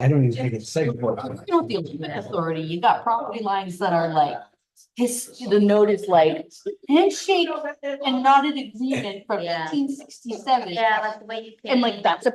I don't even think it's safe. You know, the Olympic Authority, you got property lines that are like, the note is like handshake and knotted agreement from Yeah. 1867. Yeah, like the way you. And like, that's a.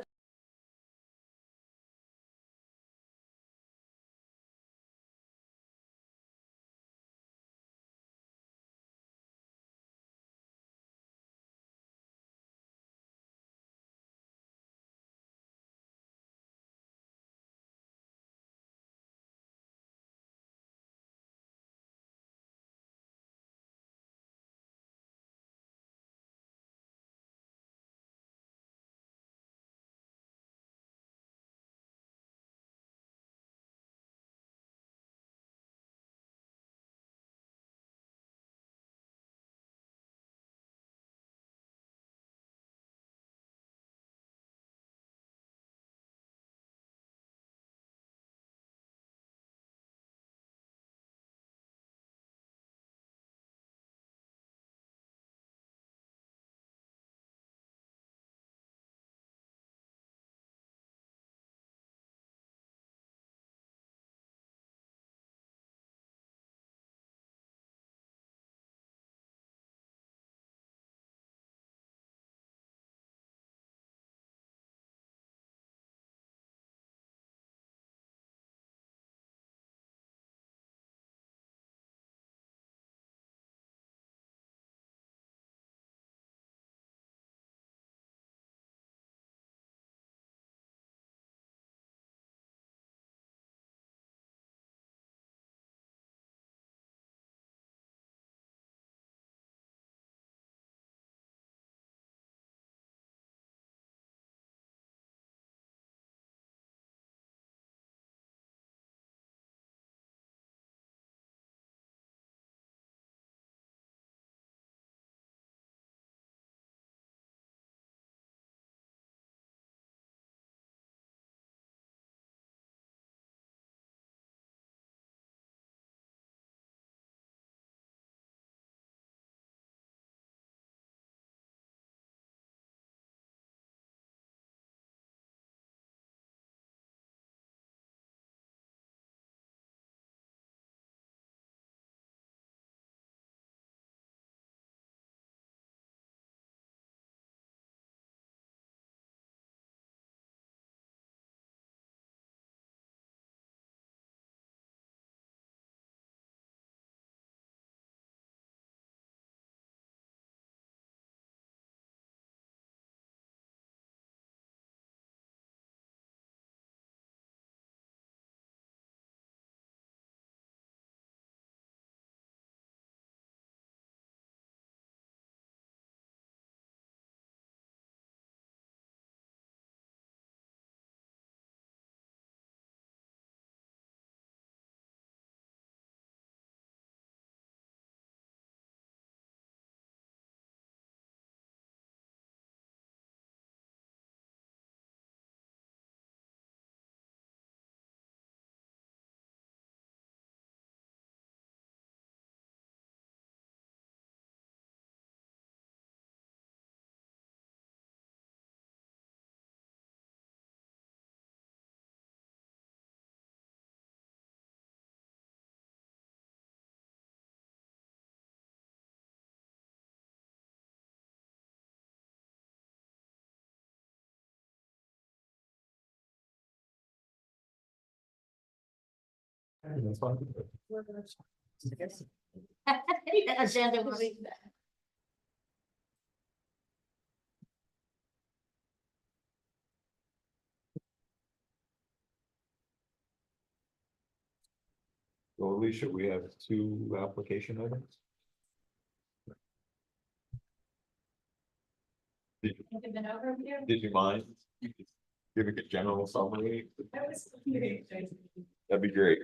Agenda was. So Alicia, we have two application items. Did you mind giving a general summary? That'd be great.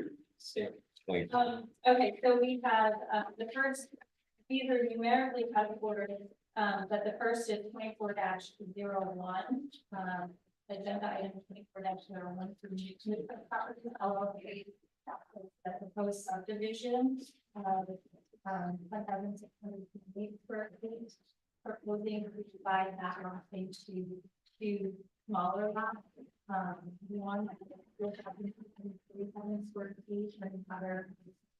Explain. Okay, so we have, the first, these are numerically categorized, but the first is 24-01. Agenda item 24-01 for me to LLC. That proposed subdivision, 1,608 square feet, proposing to divide that lot into two smaller lots. One, will have 3,000 square feet and other.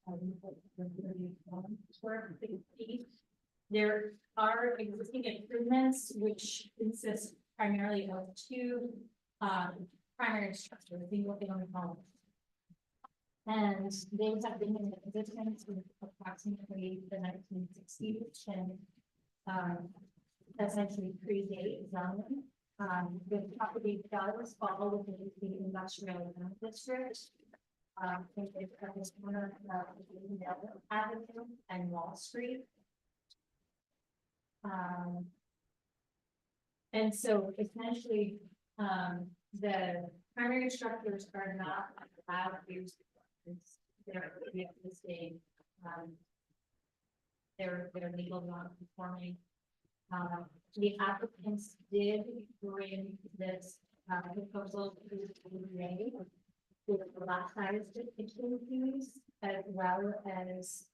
31 square feet. There are existing improvements which consist primarily of two primary structures, single family homes. And they have been in existence since approximately the 1960s and essentially predate zoning. The property does fall within the industrial zone district. It's at this corner of Avenue and Wall Street. And so essentially, the primary structures are not allowed use. They're existing. They're legal non-conforming. The applicants did bring this proposal to the ZBA with the lot size deficiencies as well as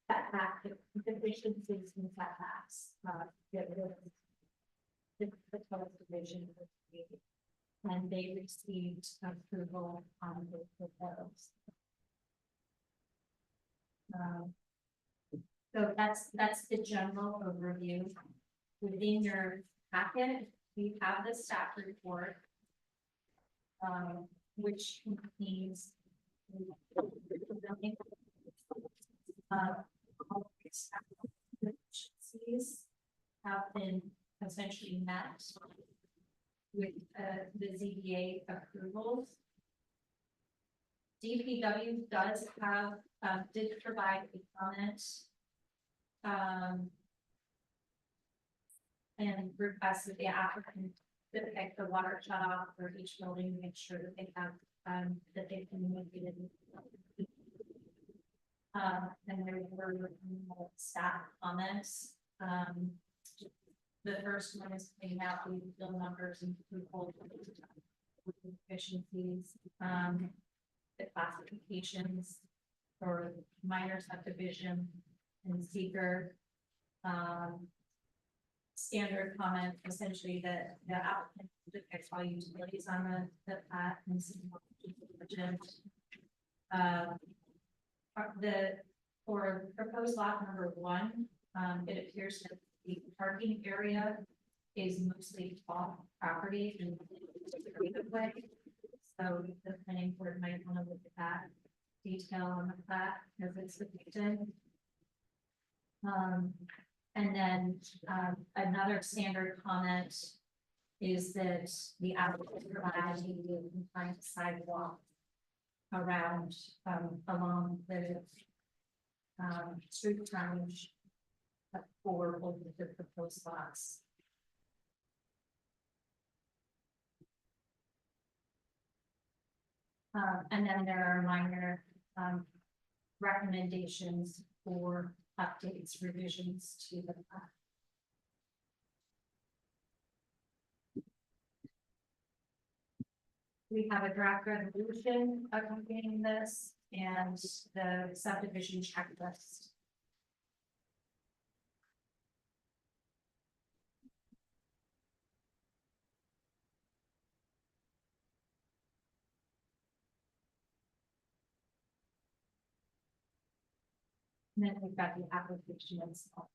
setback deficiencies and setbacks. The total division and they received approval on the proposals. So that's the general overview. Within your packet, we have the staff report, which contains deficiencies have been essentially met with the ZBA approvals. DPW does have did provide a comment and requested the applicant to pick the water shut off for each building to make sure that they have that they communicated. And there were staff comments. The first one is cleaning out the bill numbers and efficiencies, the classifications for minor subdivision and seeker. Standard comment, essentially that the applicant depicts all utilities on the plat and for proposed lot number 1, it appears that the parking area is mostly off property and way. So the planning board might want to look at that detail on the plat as it's depicted. And then another standard comment is that the applicant provides a compliant sidewalk around along the street frontage for both of the proposed lots. And then there are minor recommendations for updates, revisions to the plat. We have a draft resolution accompanying this and the subdivision checklist. And then we've got the application itself.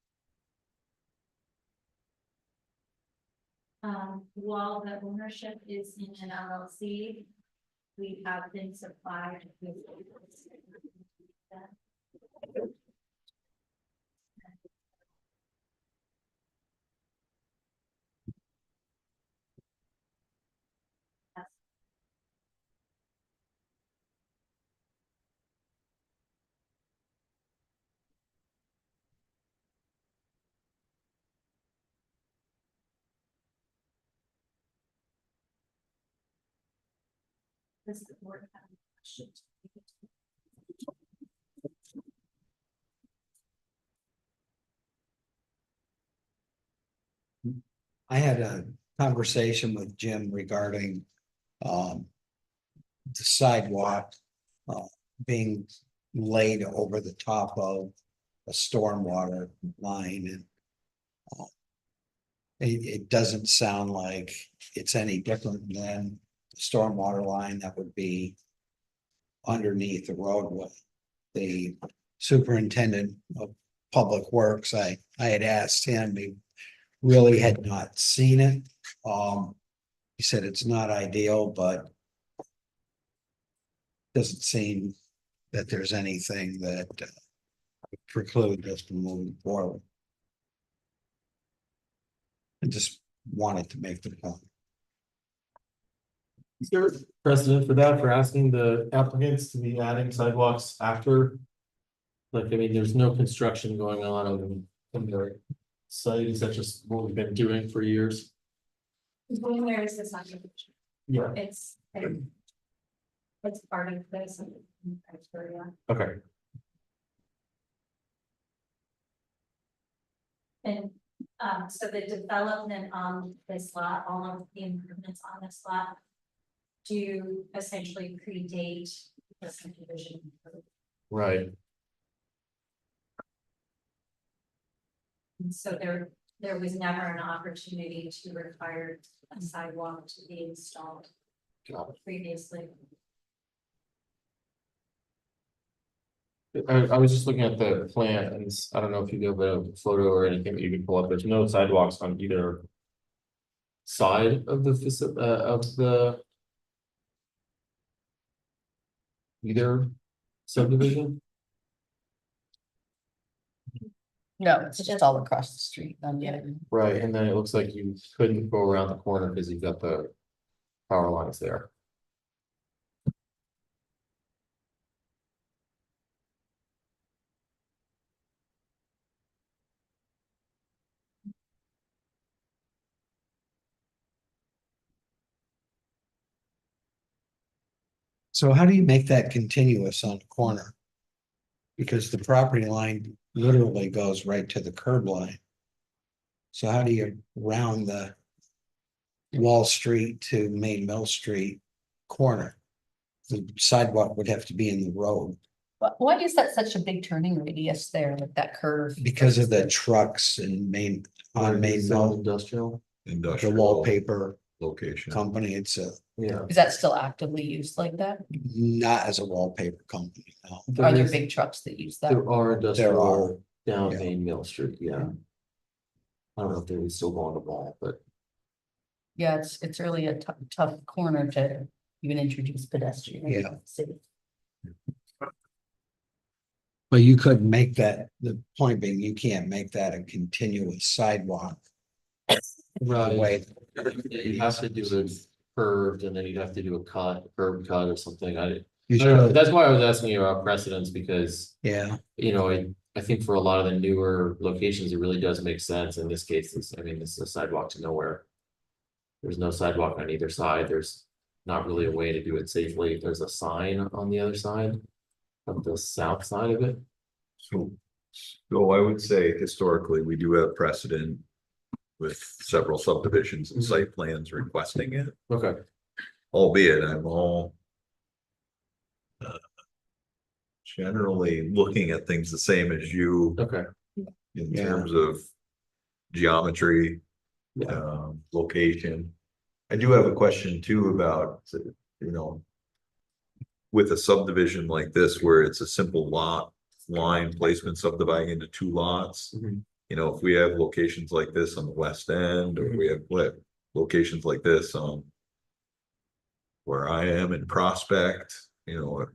While the ownership is in an LLC, we have been supplied with this board have any questions? I had a conversation with Jim regarding the sidewalk being laid over the top of a stormwater line, and it doesn't sound like it's any different than the stormwater line that would be underneath the roadway. The superintendent of Public Works, I had asked him, he really had not seen it. He said it's not ideal, but doesn't seem that there's anything that would preclude us from moving forward. I just wanted to make the point. Is there precedent for that, for asking the applicants to be adding sidewalks after? Like, I mean, there's no construction going on in their site, is that just what we've been doing for years? Where is this on? Yeah. It's part of this criteria. Okay, And so the development on this lot, all of the improvements on this lot do essentially predate the subdivision. right, And so there was never an opportunity to require a sidewalk to be installed got previously. it. I was just looking at the plan, and I don't know if you have a photo or anything that you can pull up, there's no sidewalks on either side of the either subdivision. No, it's just all across the street on the other. Right, and then it looks like you couldn't go around the corner because you've got the power lines there. So how do you make that continuous on the corner? Because the property line literally goes right to the curb line. So how do you round the Wall Street to Main Mill Street corner? The sidewalk would have to be in the road Why is that such a big turning radius there with that curve? because of the trucks and on Main South Mill, Industrial. the Industrial wallpaper location. company. It's Yeah. Is that still actively used like that? not as a wallpaper company, no. Are there big trucks that use that? There are industrial down yeah. Main Mill Street, yeah. I don't know if they would still go on the wall, but Yeah, it's really a tough corner to even introduce pedestrian. Yeah. City. But you couldn't make that, the point being, you can't make that a continuous sidewalk. right, Way. you have to do it curved and then you'd have to do a curb cut or something. You I don't know, should, that's why I was asking you about precedents because, yeah, you know, I think for a lot of the newer locations, it really does make sense. In this case, this is a sidewalk to nowhere. There's no sidewalk on either side. There's not really a way to do it safely. There's a sign on the other side of the south side of it. So I would say historically, we do have precedent with several subdivisions and site plans requesting it, Okay, albeit I'm all generally looking at things the same as you okay, in Yeah. terms of geometry, yeah, location. I do have a question too about, you know, with a subdivision like this, where it's a simple lot line placement subdividing into two lots. Mhm. You know, if we have locations like this on the west end, or we have locations like this on where I am in Prospect, you know,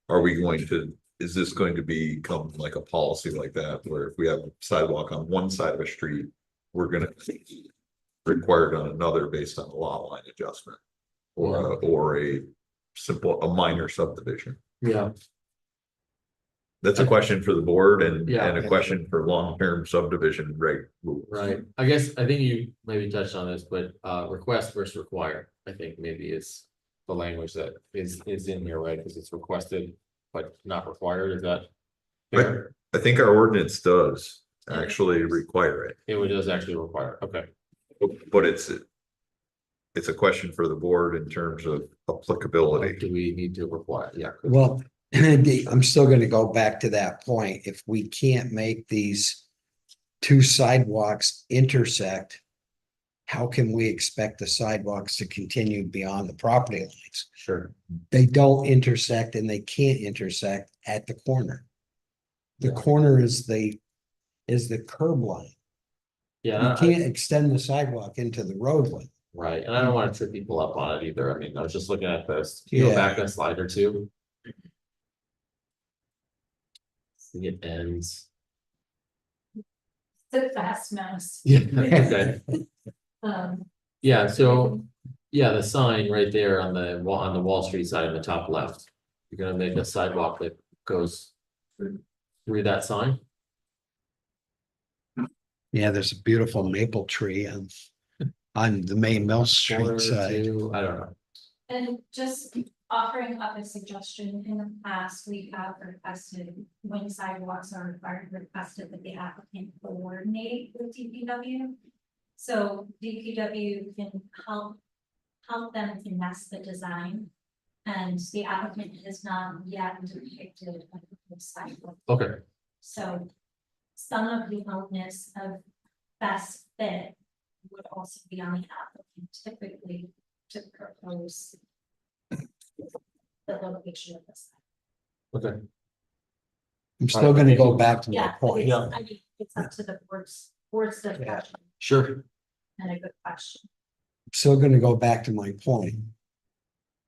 are we going to, is this going to become like a policy like that, where if we have a sidewalk on one side of a street, we're gonna required on another based on a lot line adjustment? Or a minor subdivision? yeah, That's a question for the board and Yeah. a question for long-term subdivision reg rules. right. I think you maybe touched on this, but request versus require, I think maybe is the language that is in here, right? Because it's requested, but not required, is that fair? I think our ordinance does actually require it, It does actually require, okay, but it's a question for the board in terms of applicability. do we need to require, yeah. well, I'm still gonna go back to that point. If we can't make these two sidewalks intersect how can we expect the sidewalks to continue beyond the property lines? Sure. They don't intersect and they can't intersect at the corner. The corner is the curb line. You Yeah, can't extend the sidewalk into the roadway. right, and I don't wanna trip people up on it either, I mean, I was just looking at this, Can you go Yeah. back a slide or two. See, it ends. It's a fast mouse. Okay. Um, Yeah, so, yeah, the sign right there on the Wall Street side in the top left. You're gonna make a sidewalk that goes through that sign? Yeah, there's a beautiful maple tree on the main Mill Street Corner side. to, I don't know, And just offering up a suggestion, in the past, we have requested, when sidewalks are required, requested that the applicant coordinate with DPW. So DPW can help them finesse the design. And the applicant has not yet depicted a sidewalk. okay, So some of the onus of best fit would also be on the applicant typically to propose the location of the site. okay, I'm still gonna go back to my Yeah, point. Yeah. I mean, it's up to the board's discretion sure, and a good question. Still gonna go back to my point.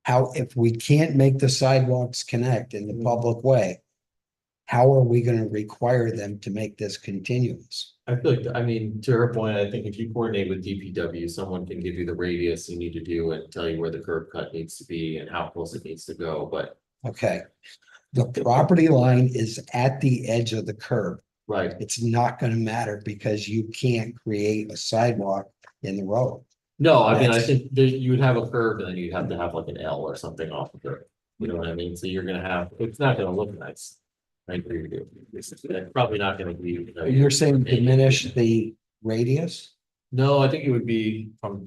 How, if we can't make the sidewalks connect in the public way, how are we gonna require them to make this continuous? I feel like, I mean, to her point, I think if you coordinate with DPW, someone can give you the radius you need to do and tell you where the curb cut needs to be and how close it needs to go, but. Okay. The property line is at the edge of the curb. Right, It's not gonna matter because you can't create a sidewalk in the road. no, I mean, I That's- think there, you would have a curve and then you'd have to have like an L or something off of it. You know what I mean? So you're gonna have, it's not gonna look nice. I agree with you. It's probably not gonna be. You know, You're saying diminish the radius? No, I think it would be from.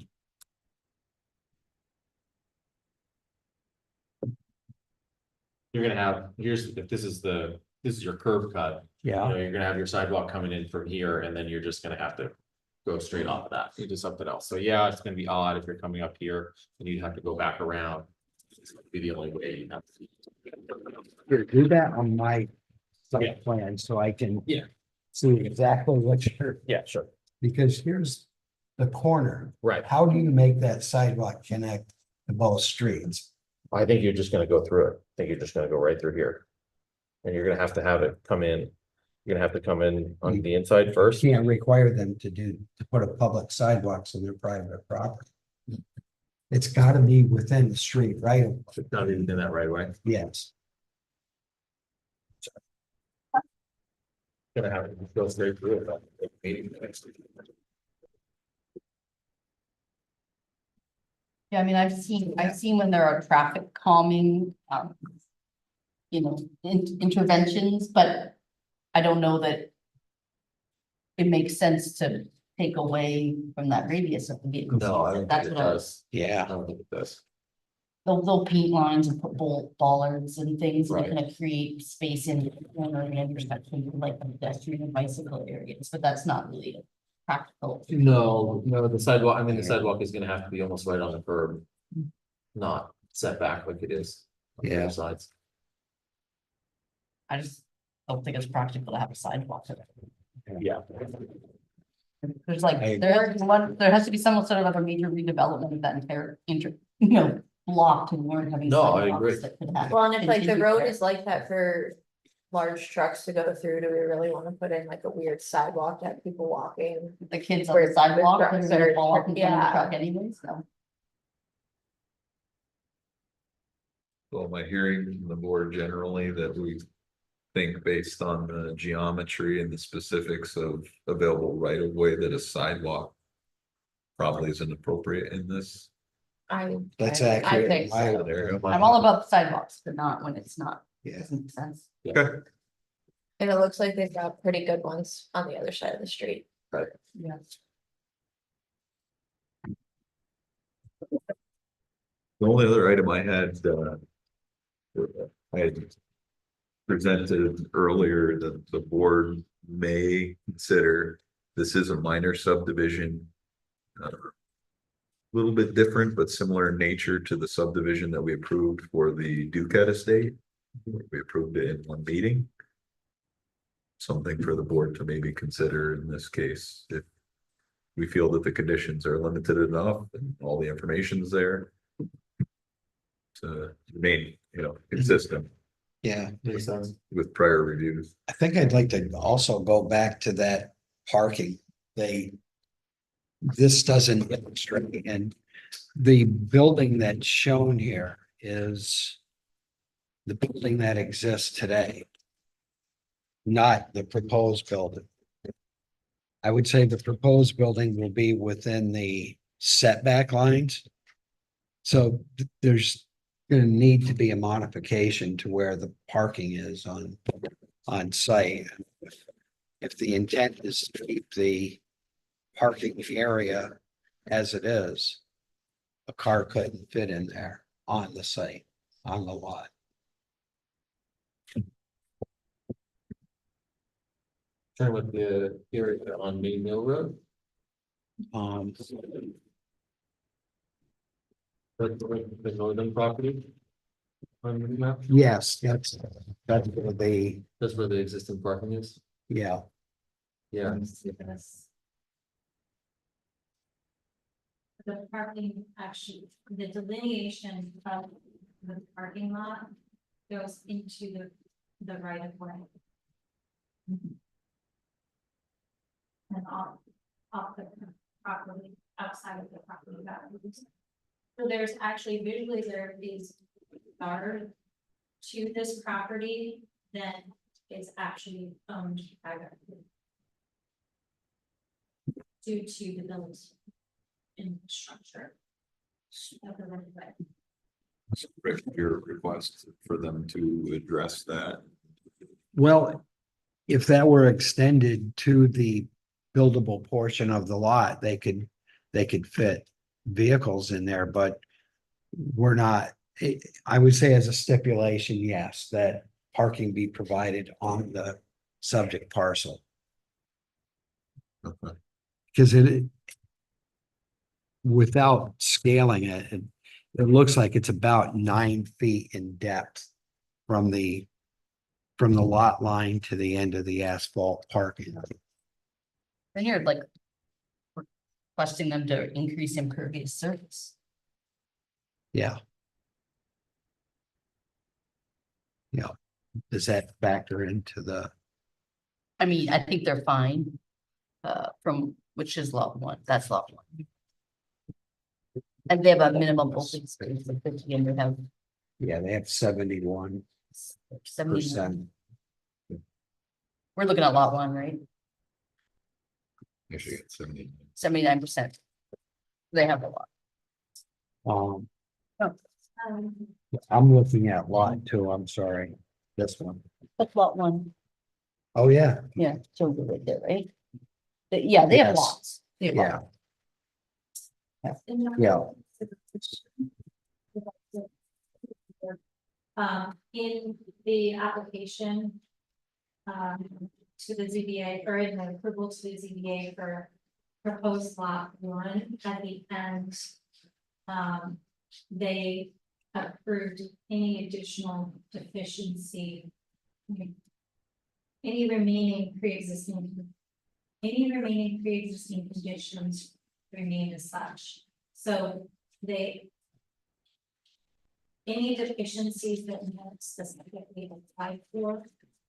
You're gonna have, here's, if this is your curb cut, you know, you're gonna have your sidewalk coming in from here, and then you're just gonna have to. Go straight off of that, into something else, so yeah, it's gonna be odd if you're coming up here, and you'd have to go back around. It's gonna be the only way you have to. Here, do that on my Yeah. site plan so I can. Yeah. See exactly what you're, Yeah, sure. because here's the corner. Right, How do you make that sidewalk connect to both streets? I think you're just gonna go through it, I think you're just gonna go right through here. And you're gonna have it come in, you're gonna have to come in on the inside first. Can't require them to put a public sidewalks on their private property. It's gotta be within the street, right? It's not even in that right way. Yes. Gonna have it go straight through it. Meeting next week. Yeah, I mean, I've seen when there are traffic calming, you know, interventions, but I don't know that it makes sense to take away from that radius of the vehicle. No, I don't think That's it what I was, does. Yeah. I don't think it does. they'll paint lines and put bollards and things, and Right. kind of create space in the corner and intersection, like pedestrian and bicycle areas, but that's not really practical. No, the sidewalk, I mean, the sidewalk is gonna have to be almost right on the curb. Not set back like it is. On the Yeah. other sides. I just don't think it's practical to have a sidewalk. Yeah. There's like, I- there has to be some sort of a major redevelopment of that entire block to warrant having. No, I sidewalks agree. that could have Well, and if like the continued road there. is like that for large trucks to go through, do we really wanna put in like a weird sidewalk that people walking? The kids on where the sidewalk, the they're trucks gonna are- fall off in front of the yeah. truck anyways, so. So am I hearing from the board generally that we think based on the geometry and the specifics of available right of way that a sidewalk probably isn't appropriate in this That's I accurate. think so. scenario? I'm all about sidewalks, but not when it's not, Yeah. doesn't make sense. Okay, And it looks like they've got pretty good ones on the other side of the street. Yeah. the only other item I had presented earlier that the board may consider, this is a minor subdivision. little bit different, but similar in nature to the subdivision that we approved for the Duquette estate. We approved it in one meeting. Something for the board to maybe consider in this case, if we feel that the conditions are limited enough and all the information's there. To remain, consistent Yeah, Makes sense. with prior reviews. I think I'd like to also go back to that parking. This doesn't illustrate, and the building that's shown here is the building that exists today, not the proposed building. I would say the proposed building will be within the setback lines. So there's gonna need to be a modification to where the parking is on site. If the intent is to keep the parking area as it is, a car couldn't fit in there on the site, on the lot. Trying with the area on Main Mill Road, the northern property. On the map, Yes, that's gonna be, that's where the existing parking is, yeah, yeah, The parking, actually, the delineation of the parking lot goes into the right of way. And off the property, outside of the property boundaries. So there's actually visually there is guard to this property that is actually owned privately. Due to the build infrastructure. Of the right of way. Rick, your request for them to address that. well, if that were extended to the buildable portion of the lot, they could fit vehicles in there, but we're not, I would say as a stipulation, yes, that parking be provided on the subject parcel. Okay. Because without scaling it looks like it's about 9 feet in depth from the lot line to the end of the asphalt parking. Then you're like requesting them to increase impervious surface. Yeah. Yeah, does that factor into the, I mean, I think they're fine. From, which is lot one, that's lot one. And they have a minimum open space of 50 and they have yeah, they have 71%. 79. We're looking at lot one, right? Actually, it's 70. 79%. They have a lot. I'm looking at lot 2, I'm sorry, this one. That's lot one. Oh, yeah, Yeah, so we're right there, right? Yeah, they have Yes. lots. They have yeah, lots. yeah. In the application. To the ZBA or in the approval to the ZBA for proposed lot one at the end. They approved any additional deficiency. Any remaining pre-existing conditions remain as such, so they. Any deficiencies that not specifically applied for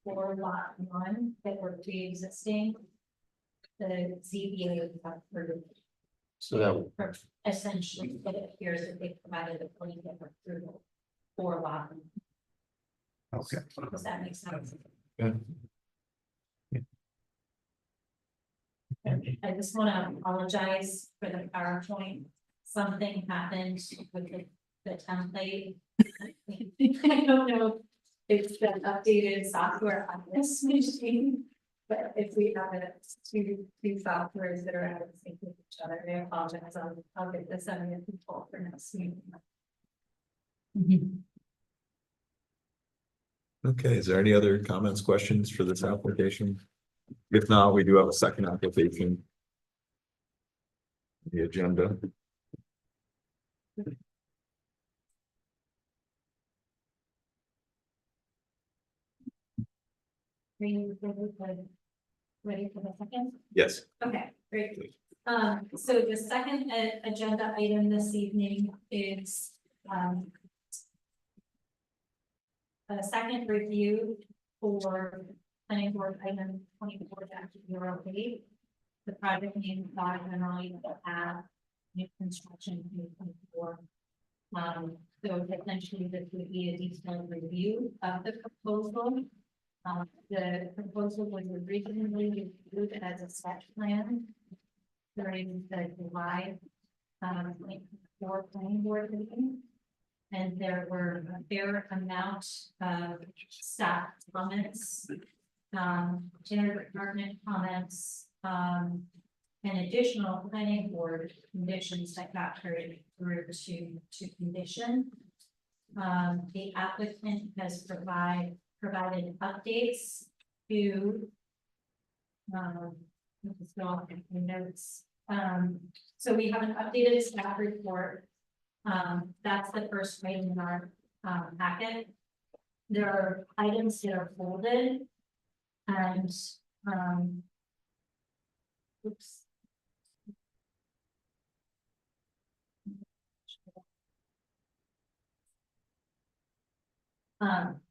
lot one that were pre-existing. The ZBA approved. so that, Essentially, it appears that they provided a blanket approval for lot. One. Okay. Does that make sense? yeah, I just wanna apologize for the PowerPoint. Something happened with the template. I don't know if it's the updated software on this machine, but if we have it, two softwares that are out of sync with each other, I apologize. I'll get this under control for next meeting. Okay, is there any other comments, questions for this application? If not, we do have a second application. The agenda. Ready for the second? Yes. Okay, great. So the second agenda item this evening is, a second review for planning board item 24-08. The project name five generally have new construction in 24. So essentially this would be a detailed review of the proposal. The proposal was originally reviewed as a sketch plan during the July for planning board meeting. And there were a fair amount of staff comments, interdepartment comments, and additional planning board conditions that got carried through to condition. The applicant has provided updates to let's go off my notes. So we have an updated staff report. That's the first item in our packet. There are items that are folded and oops.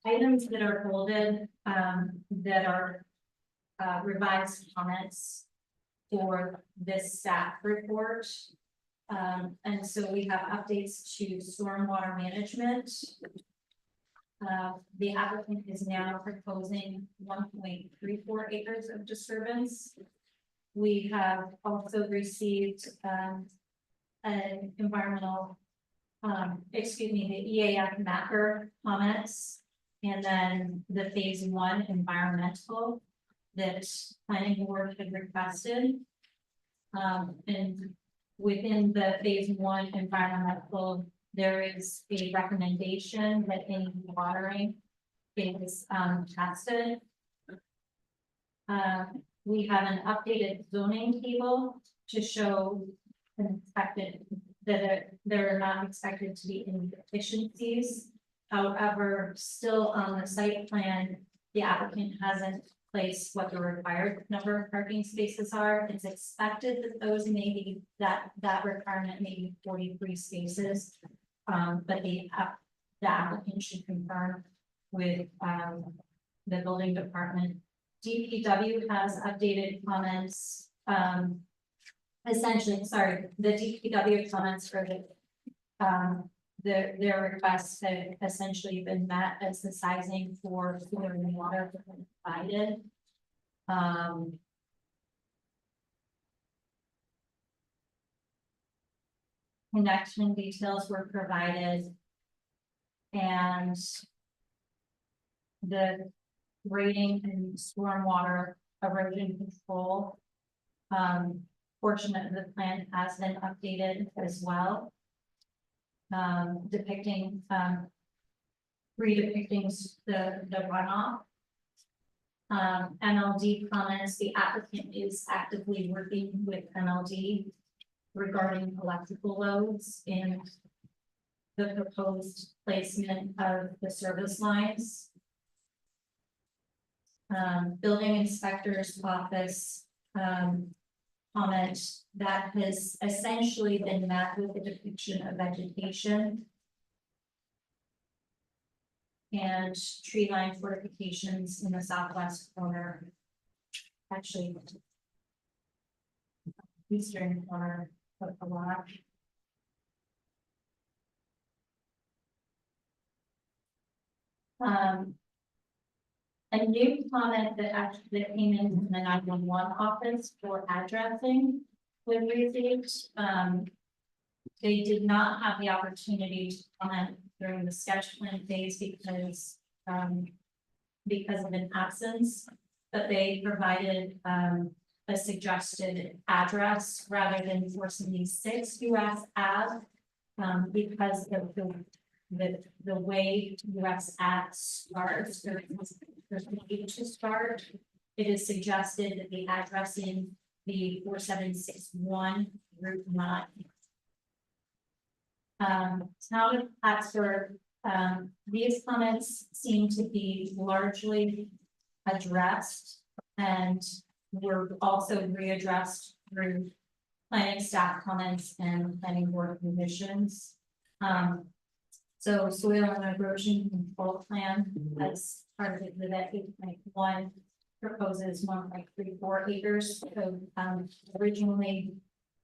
Items that are folded that are revised comments for this staff report. And so we have updates to stormwater management. The applicant is now proposing 1.34 acres of disturbance. We have also received an environmental, excuse me, the EAF mapper comments, and then the phase 1 environmental that planning board had requested. And within the phase 1 environmental, there is a recommendation that any watering is tested. We have an updated zoning table to show expected that there are not expected to be any deficiencies. However, still on the site plan, the applicant hasn't placed what the required number of parking spaces are. It's expected that those may be, that requirement may be 43 spaces. But the applicant should confirm with the building department. DPW has updated comments. Essentially, sorry, the DPW comments for their requests have essentially been met as the sizing for sewer and water have been provided. Connection details were provided. And the grading and stormwater erosion control portion of the plan has been updated as well. Depicting redepicting the runoff. NLD comments, the applicant is actively working with NLD regarding electrical loads in the proposed placement of the service lines. Building inspector's office comment that has essentially been met with a depiction of vegetation and tree line fortifications in the southwest corner, actually eastern corner of the lot. A new comment that actually came in from the 911 office for addressing was received. They did not have the opportunity to comment during the sketch plan phase because of an absence, but they provided a suggested address rather than 476 US Ave because of the way US Ave starts. There's a way to start. It is suggested that the address in the 4761 Route 9. Town of Plattsburgh, these comments seem to be largely addressed and were also readdressed through planning staff comments and planning board conditions. So soil and erosion control plan as part of the 8.1 proposes 1.34 acres. So originally,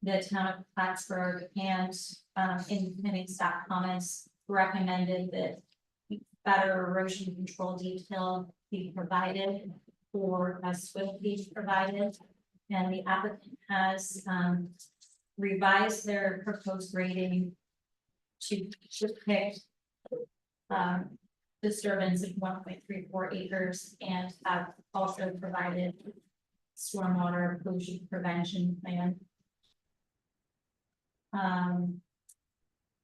the town of Plattsburgh and in planning staff comments recommended that better erosion control detail be provided or a SWIP be provided. And the applicant has revised their proposed rating to depict disturbance of 1.34 acres and have also provided stormwater pollution prevention plan.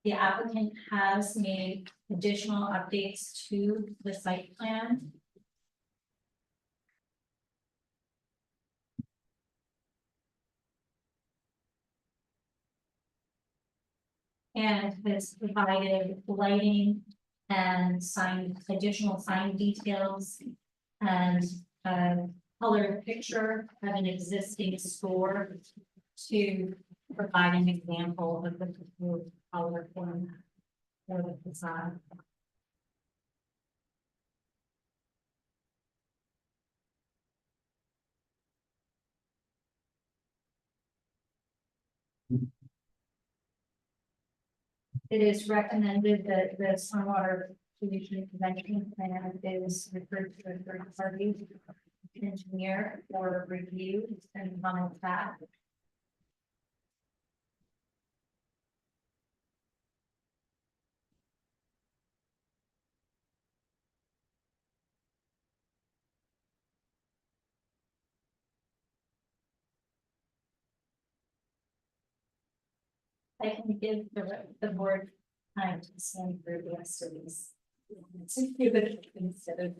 The applicant has made additional updates to the site plan. And has provided lighting and additional sign details and a colored picture of an existing store to provide an example of the proposed color format for the facade. It is recommended that the stormwater pollution prevention plan is referred to a third party engineer for review and final that. I can give the board time to send through the rest of these. Instead of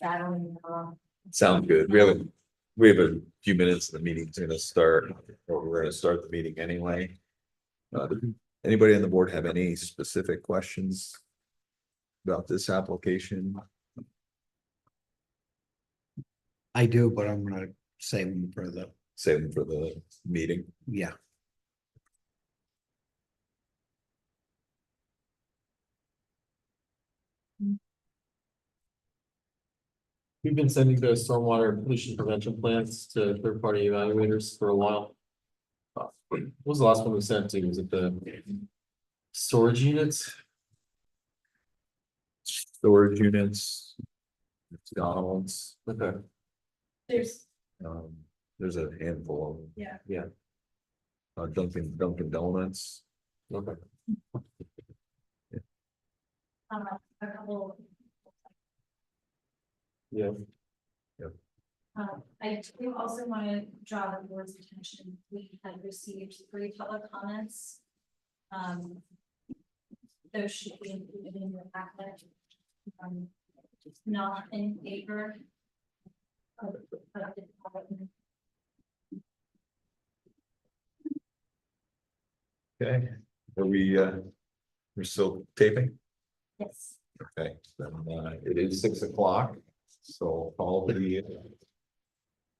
battling along. Sounds good. We have a few minutes, the meeting's gonna start, or we're gonna start the meeting anyway. Anybody on the board have any specific questions about this application? I do, but I'm gonna save them for the, Save them for the meeting. yeah. We've been sending the stormwater pollution prevention plans to third party evaluators for a while. What was the last one we sent to? Was it the storage units? Storage units. McDonald's, Okay, there's a handful of them. Yeah. Dunkin' Donuts. okay. A couple. Yeah. I do also want to draw the board's attention. We had received 3 public comments. Those should be included in your packet. Not in favor. Of the development. Okay, are we, we're still taping? Yes. Okay, then, it is 6 o'clock, so call the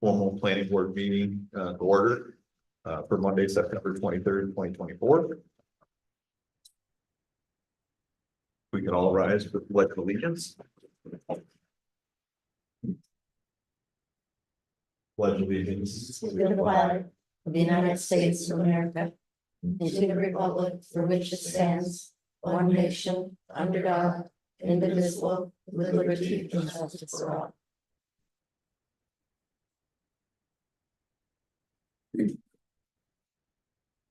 formal planning board meeting, to order, for Monday, September 23rd, 2024. We can all rise with pledge of allegiance. Pledge allegiance. To the flag of the United States of America, and to the republic for which it stands, one nation, under God, indivisible, with liberty and justice for all.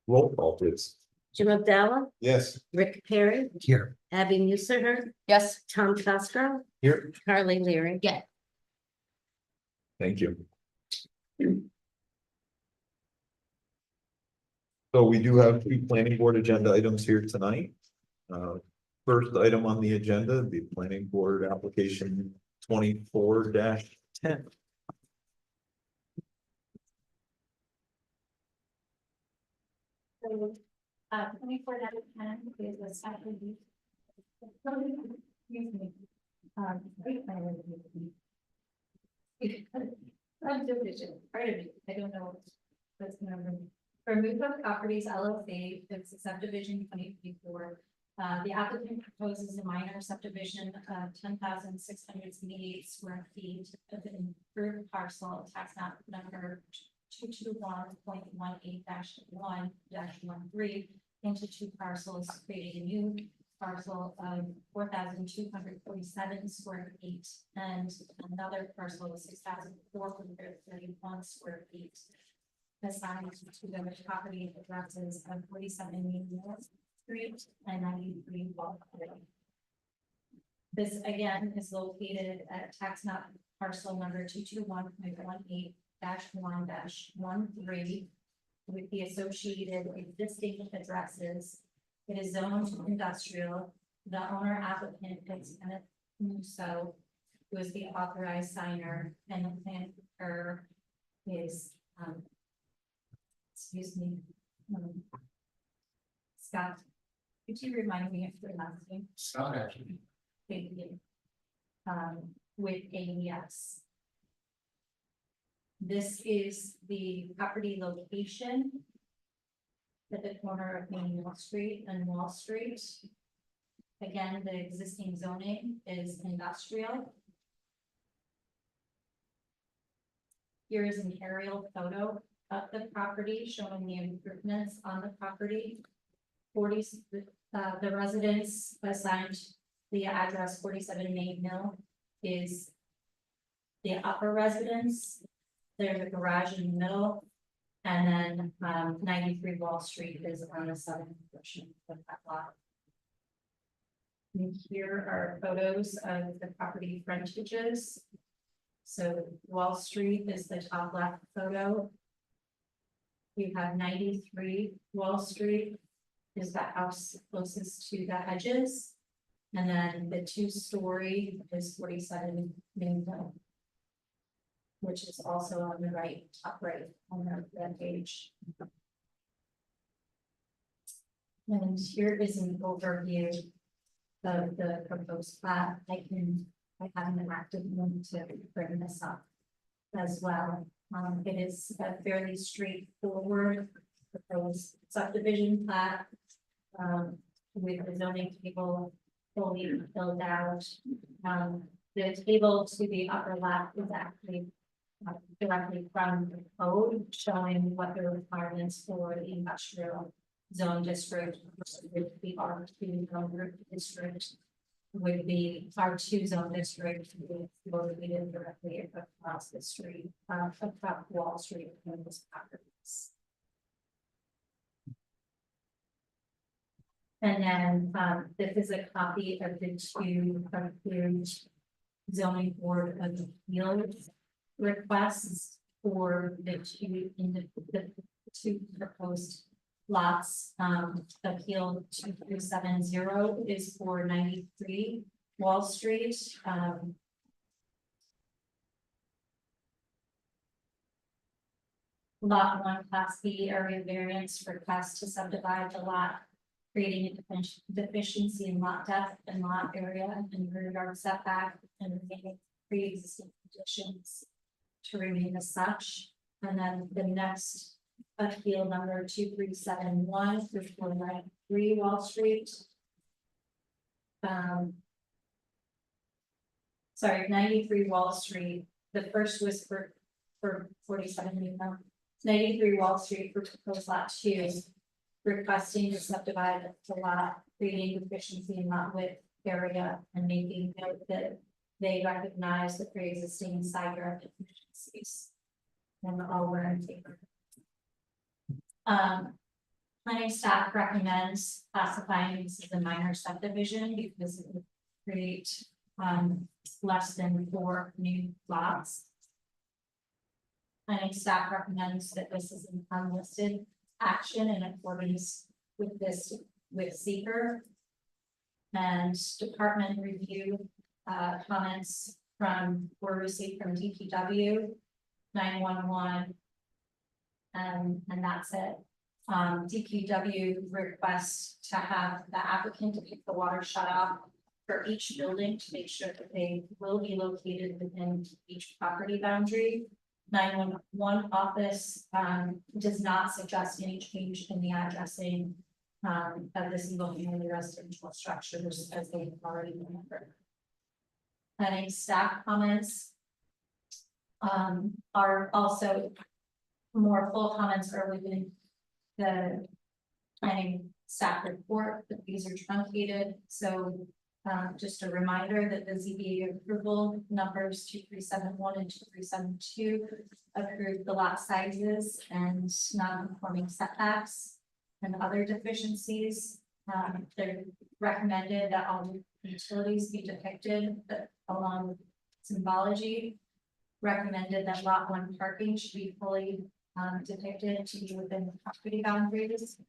Roll call, please. Jim Abdallah, Yes. Rick Perry, Here, Abby Musser, Yes. Tom Castro, Here. Carly Leary. Yeah. Thank you. So we do have 2 planning board agenda items here tonight. First item on the agenda, the planning board application 24-10. So, 24 is a special use. Excuse me. Site plan review. Subdivision, part of it, I don't know. What's the number? For Mutual Properties LLC, it's a subdivision 2024. The applicant proposes a minor subdivision of 10,678 square feet of an improved parcel, tax map number 221.18-1-13 into two parcels, creating a new parcel of 4,247 square feet and another parcel of 6,431 square feet. Assigned to the property addresses of 47 Main North Street and 93 Wall Street. This again is located at tax map parcel number 221.18-1-13 with the associated existing addresses. It is zoned industrial. The owner applicant is Kenneth Musso, who is the authorized signer, and the plan is excuse me, Scott. Could you remind me of your last name? Scott, actually. Thank you. With AES. This is the property location at the corner of Main Wall Street and Wall Street. Again, the existing zoning is industrial. Here is an aerial photo of the property showing the improvements on the property. The residence assigned the address 47 Main Mill is the upper residence. There's a garage in the middle. And then 93 Wall Street is on the southern portion of that lot. And here are photos of the property frontages. So Wall Street is the top left photo. You have 93 Wall Street is the house closest to the edges. And then the 2-story is 47 Main Mill, which is also on the right, top right on that page. And here is an overview of the proposed plat. I have an active one to bring this up as well. It is a fairly straightforward proposed subdivision plat with the zoning table fully filled out. The table to the upper left is actually directly from the code showing what the requirements for the industrial zone district with the R2 zone district with the R2 zone district located directly across the street, across Wall Street from this properties. And then this is a copy of the two approved zoning board of appeals requests for the two proposed lots. Appeal 2370 is for 93 Wall Street. Lot 1 Class B area variance request to subdivide the lot, creating a deficiency in lot depth and lot area and rear yard setback and remaining pre-existing conditions to remain as such. And then the next appeal number 2371 is for 93 Wall Street. Sorry, 93 Wall Street. The first was for 47 93 Wall Street for proposed lot 2, requesting to subdivide the lot, creating deficiency in lot width area and making note that they recognize the pre-existing side yard deficiencies. And all were in favor. Planning staff recommends classifying this as a minor subdivision because it would create less than 4 new lots. Planning staff recommends that this is an unlisted action in accordance with seeker. And department review comments were received from DPW, 911. And that's it. DPW requests to have the applicant to keep the water shut off for each building to make sure that they will be located within each property boundary. 911 office, does not suggest any change in the addressing, of the single family residential structures as they've already been covered. Planning staff comments are also more full comments are within the planning staff report, but these are truncated, so just a reminder that the ZBA approval numbers 2371 and 2372 approved the lot sizes and non-conforming setbacks and other deficiencies. They're recommended that all utilities be depicted along with symbology. Recommended that lot 1 parking should be fully depicted to be within the property boundaries.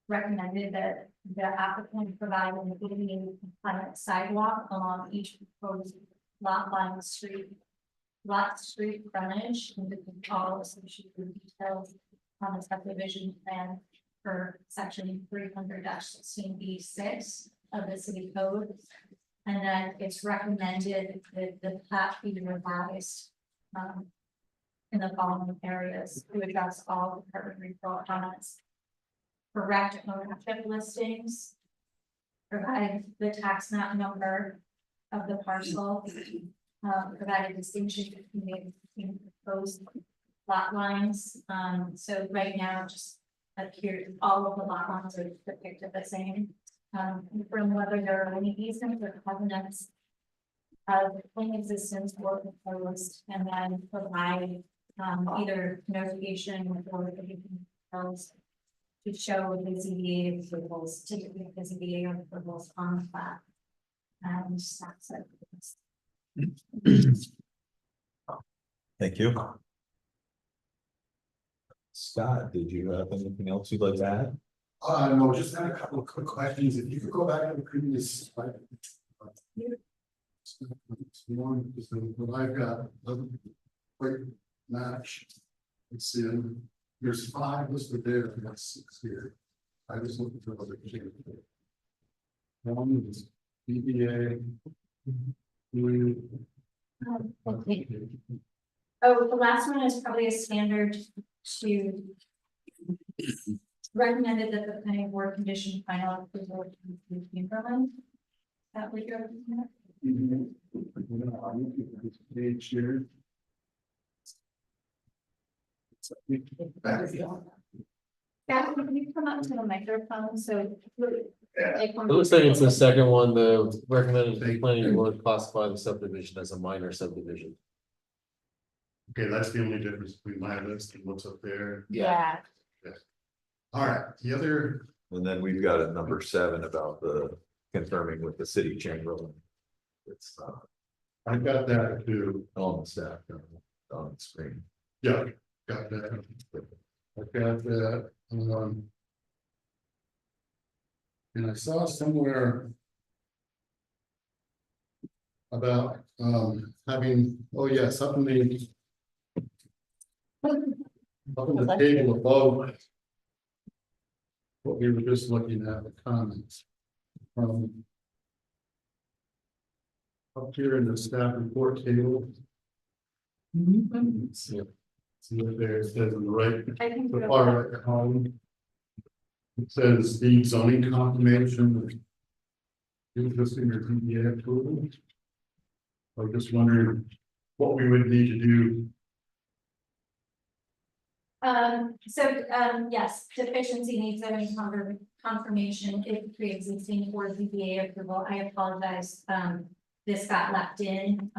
Recommended that the applicant provide an illuminated compliant sidewalk along each proposed lot line street frontage, and all associated details on the subdivision plan for section 300-16B6 of the city code. And then it's recommended that the plat be revised in the following areas to address all the permit report comments. Correct ownership listings. Provide the tax map number of the parcel. Provide a distinction between proposed lot lines. So right now, just here, all of the lot lines are depicted the same. From whether there are any easements or covenants of in existence or proposed, and then provide either notification or the to show the ZBA approvals, typically the ZBA approvals on the plat. And that's it. Thank you. Scott, did you have anything else you'd like to add? No, just had a couple of quick questions. If you could go back to the previous slide. One, is what I've got, doesn't quite match. It's in, there's 5 listed there, and that's 6 here. I was looking for other changes. One is BBA. Okay. Oh, the last one is probably a standard to recommended that the planning board condition final approval to Kimberlin. That would go. Page here. Yeah, can you come up to the microphone, so. It looks like it's the second one, the recommended the planning board classify the subdivision as a minor subdivision. Okay, that's the only difference between my list and what's up there. Yeah. All right, the other, And then we've got a number 7 about the confirming with the city chamber. It's I've got that too. on the staff on the screen. Yeah, got that. I've got that. And I saw somewhere about having, oh yes, up in the table above what we were just looking at, the comments. Up here in the staff report table. See what there it says on the right, I think. the far right column. It says the zoning confirmation. Interesting or DBA approval. I was just wondering what we would need to do. Yes, deficiency needs zoning confirmation if pre-existing or ZBA approval. I apologize, this got left in,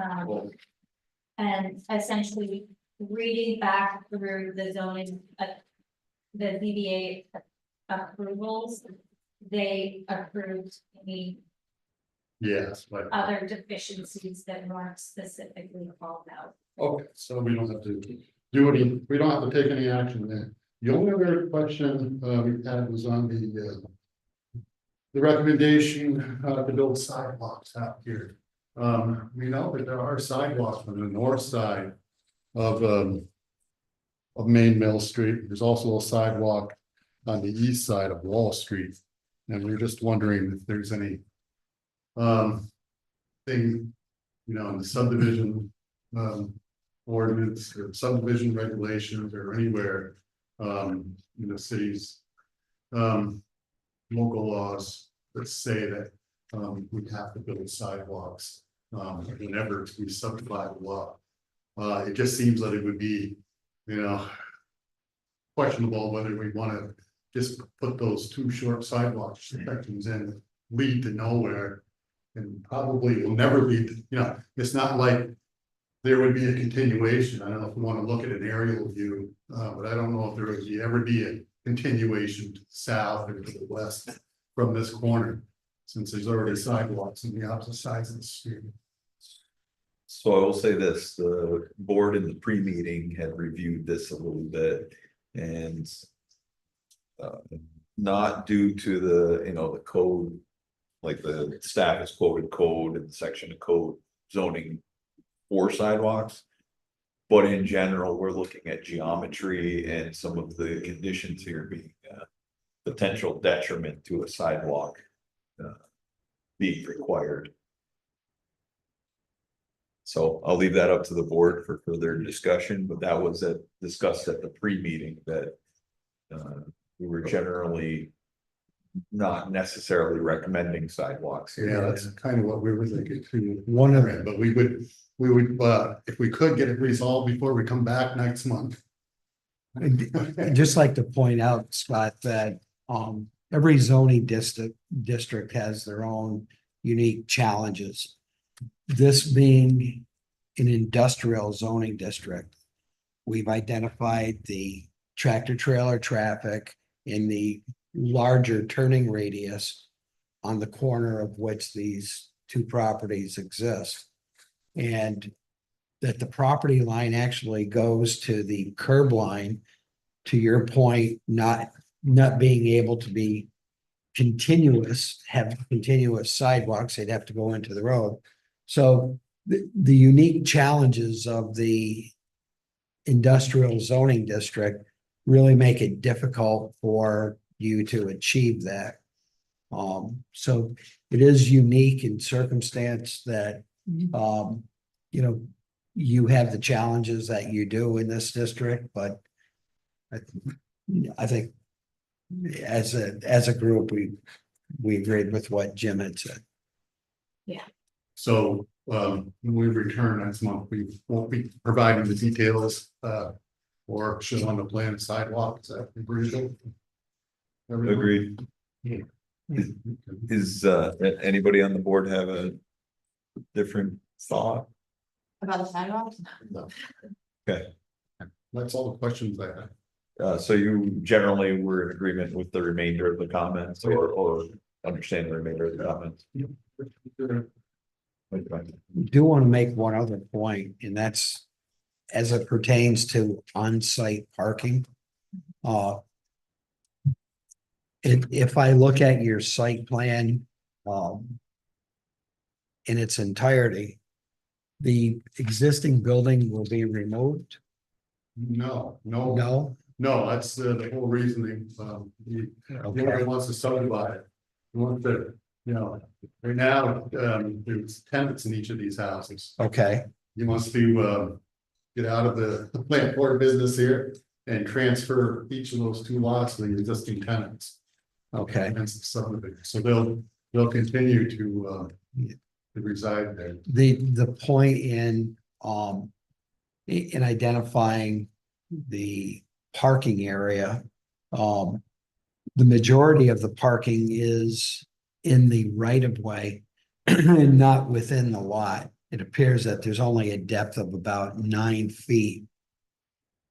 and essentially reading back through the zoning, the ZBA approvals, they approved the Yes, but other deficiencies that weren't specifically called out. okay, so we don't have to do any, we don't have to take any action there. The only other question we had was on the recommendation to build sidewalks out here. We know that there are sidewalks on the north side of of Main Mill Street. There's also a sidewalk on the east side of Wall Street. And we're just wondering if there's any thing, you know, in the subdivision ordinance or subdivision regulations or anywhere in the city's local laws that say that we have to build sidewalks whenever we subdivide a lot. It just seems that it would be, you know, questionable whether we want to just put those two short sidewalk sections in, lead to nowhere. And probably will never lead, you know, it's not like there would be a continuation. I don't know if we want to look at an aerial view, but I don't know if there would ever be a continuation to the south or to the west from this corner, since there's already sidewalks on the opposite sides of the street. So I will say this, the board in the pre-meeting had reviewed this a little bit and. Not due to the, you know, the code. Like the staff has quoted code and section of code zoning for sidewalks. But in general, we're looking at geometry and some of the conditions here being potential detriment to a sidewalk. Being required. So I'll leave that up to the board for further discussion, but that was discussed at the pre-meeting that. We were generally not necessarily recommending sidewalks here. Yeah, that's kind of what we were thinking too. One of them, But we would, if we could get it resolved before we come back next month. I'd just like to point out, Scott, that every zoning district has their own unique challenges. This being an industrial zoning district, we've identified the tractor trailer traffic in the larger turning radius on the corner of which these two properties exist. And that the property line actually goes to the curb line, to your point, not being able to be have continuous sidewalks, they'd have to go into the road. So the unique challenges of the industrial zoning district really make it difficult for you to achieve that. So it is unique in circumstance that, you know, you have the challenges that you do in this district, but I think as a group, we agreed with what Jim had said. So when we return next month, we won't be providing the details or show on the plan sidewalk. Is that agreeable? Everyone? Agreed. Yeah. Is anybody on the board have a different thought? About the sidewalks? No. Okay. That's all the questions I have. So you generally were in agreement with the remainder of the comments or understand the remainder of the comments? Do want to make one other point, and that's as it pertains to on-site parking. If I look at your site plan, in its entirety, the existing building will be removed? No. That's the whole reasoning. He wants to subdivide it. He wants to, you know, right now, there's tenants in each of these houses. Okay, He wants to get out of the plant port business here and transfer each of those two lots to the existing tenants. okay. Hence the subdivision. So they'll continue to reside there. The point in identifying the parking area, the majority of the parking is in the right of way and not within the lot. It appears that there's only a depth of about 9 feet,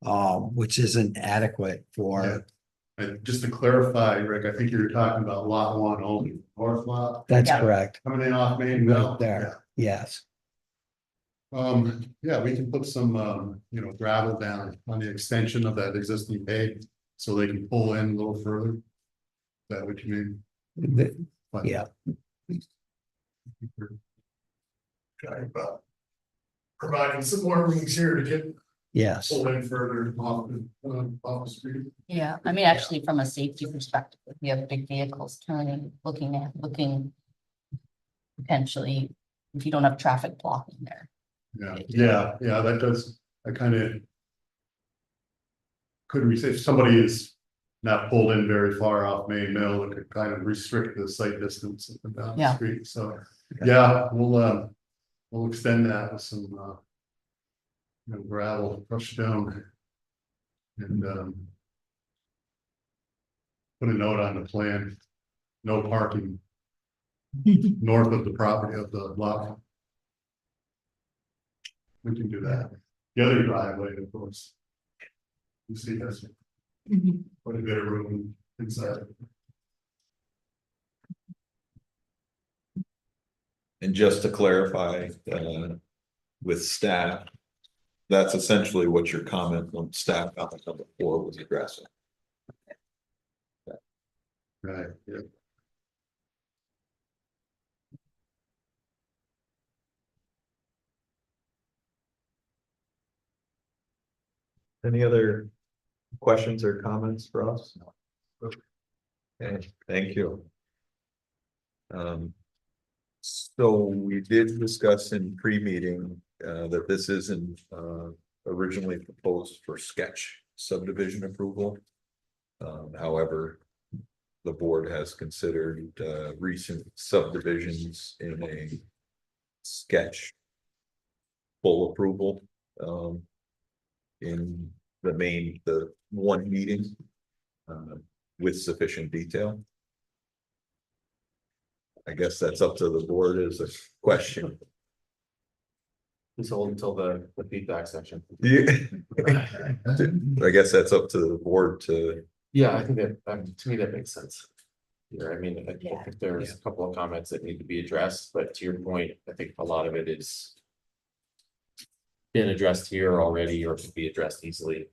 which isn't adequate for. And just to clarify, Rick, I think you were talking about lot 1 only, north lot. That's Yeah. correct. Coming in off Main Mill. Right there. Yes. Yeah, we can put some, you know, gravel down on the extension of that existing pave, so they can pull in a little further. Is that what you mean? But- Yeah. Trying about providing some more rooms here to get Yes, pull in further off the street. Yeah, I mean, actually, from a safety perspective, if you have big vehicles turning, looking. Potentially, if you don't have traffic blocking there. Yeah, that does, I kind of. Could we say if somebody is not pulled in very far off Main Mill, it could kind of restrict the sight distance up and down the Yeah. street, so, yeah, we'll extend that with some, gravel, crushed stone. And, put a note on the plan, no parking north of the property of the lot. We can do that. The other driveway, of course. You see, that's quite a bit of room inside. And just to clarify, with staff. That's essentially what your comment on staff comment number 4 was addressing. Right, yeah. Any other questions or comments for us? Okay, thank you. So we did discuss in pre-meeting, that this isn't, originally proposed for sketch subdivision approval. However, the board has considered, recent subdivisions in a sketch full approval, in the one meeting, with sufficient detail. I guess that's up to the board as a question. Just hold until the feedback section. Yeah. I guess that's up to the board to, Yeah, I think that, to me, that makes sense. Yeah, I mean, I Yeah. think there's a couple of comments that need to be addressed, but to your point, I think a lot of it is. Been addressed here already or can be addressed easily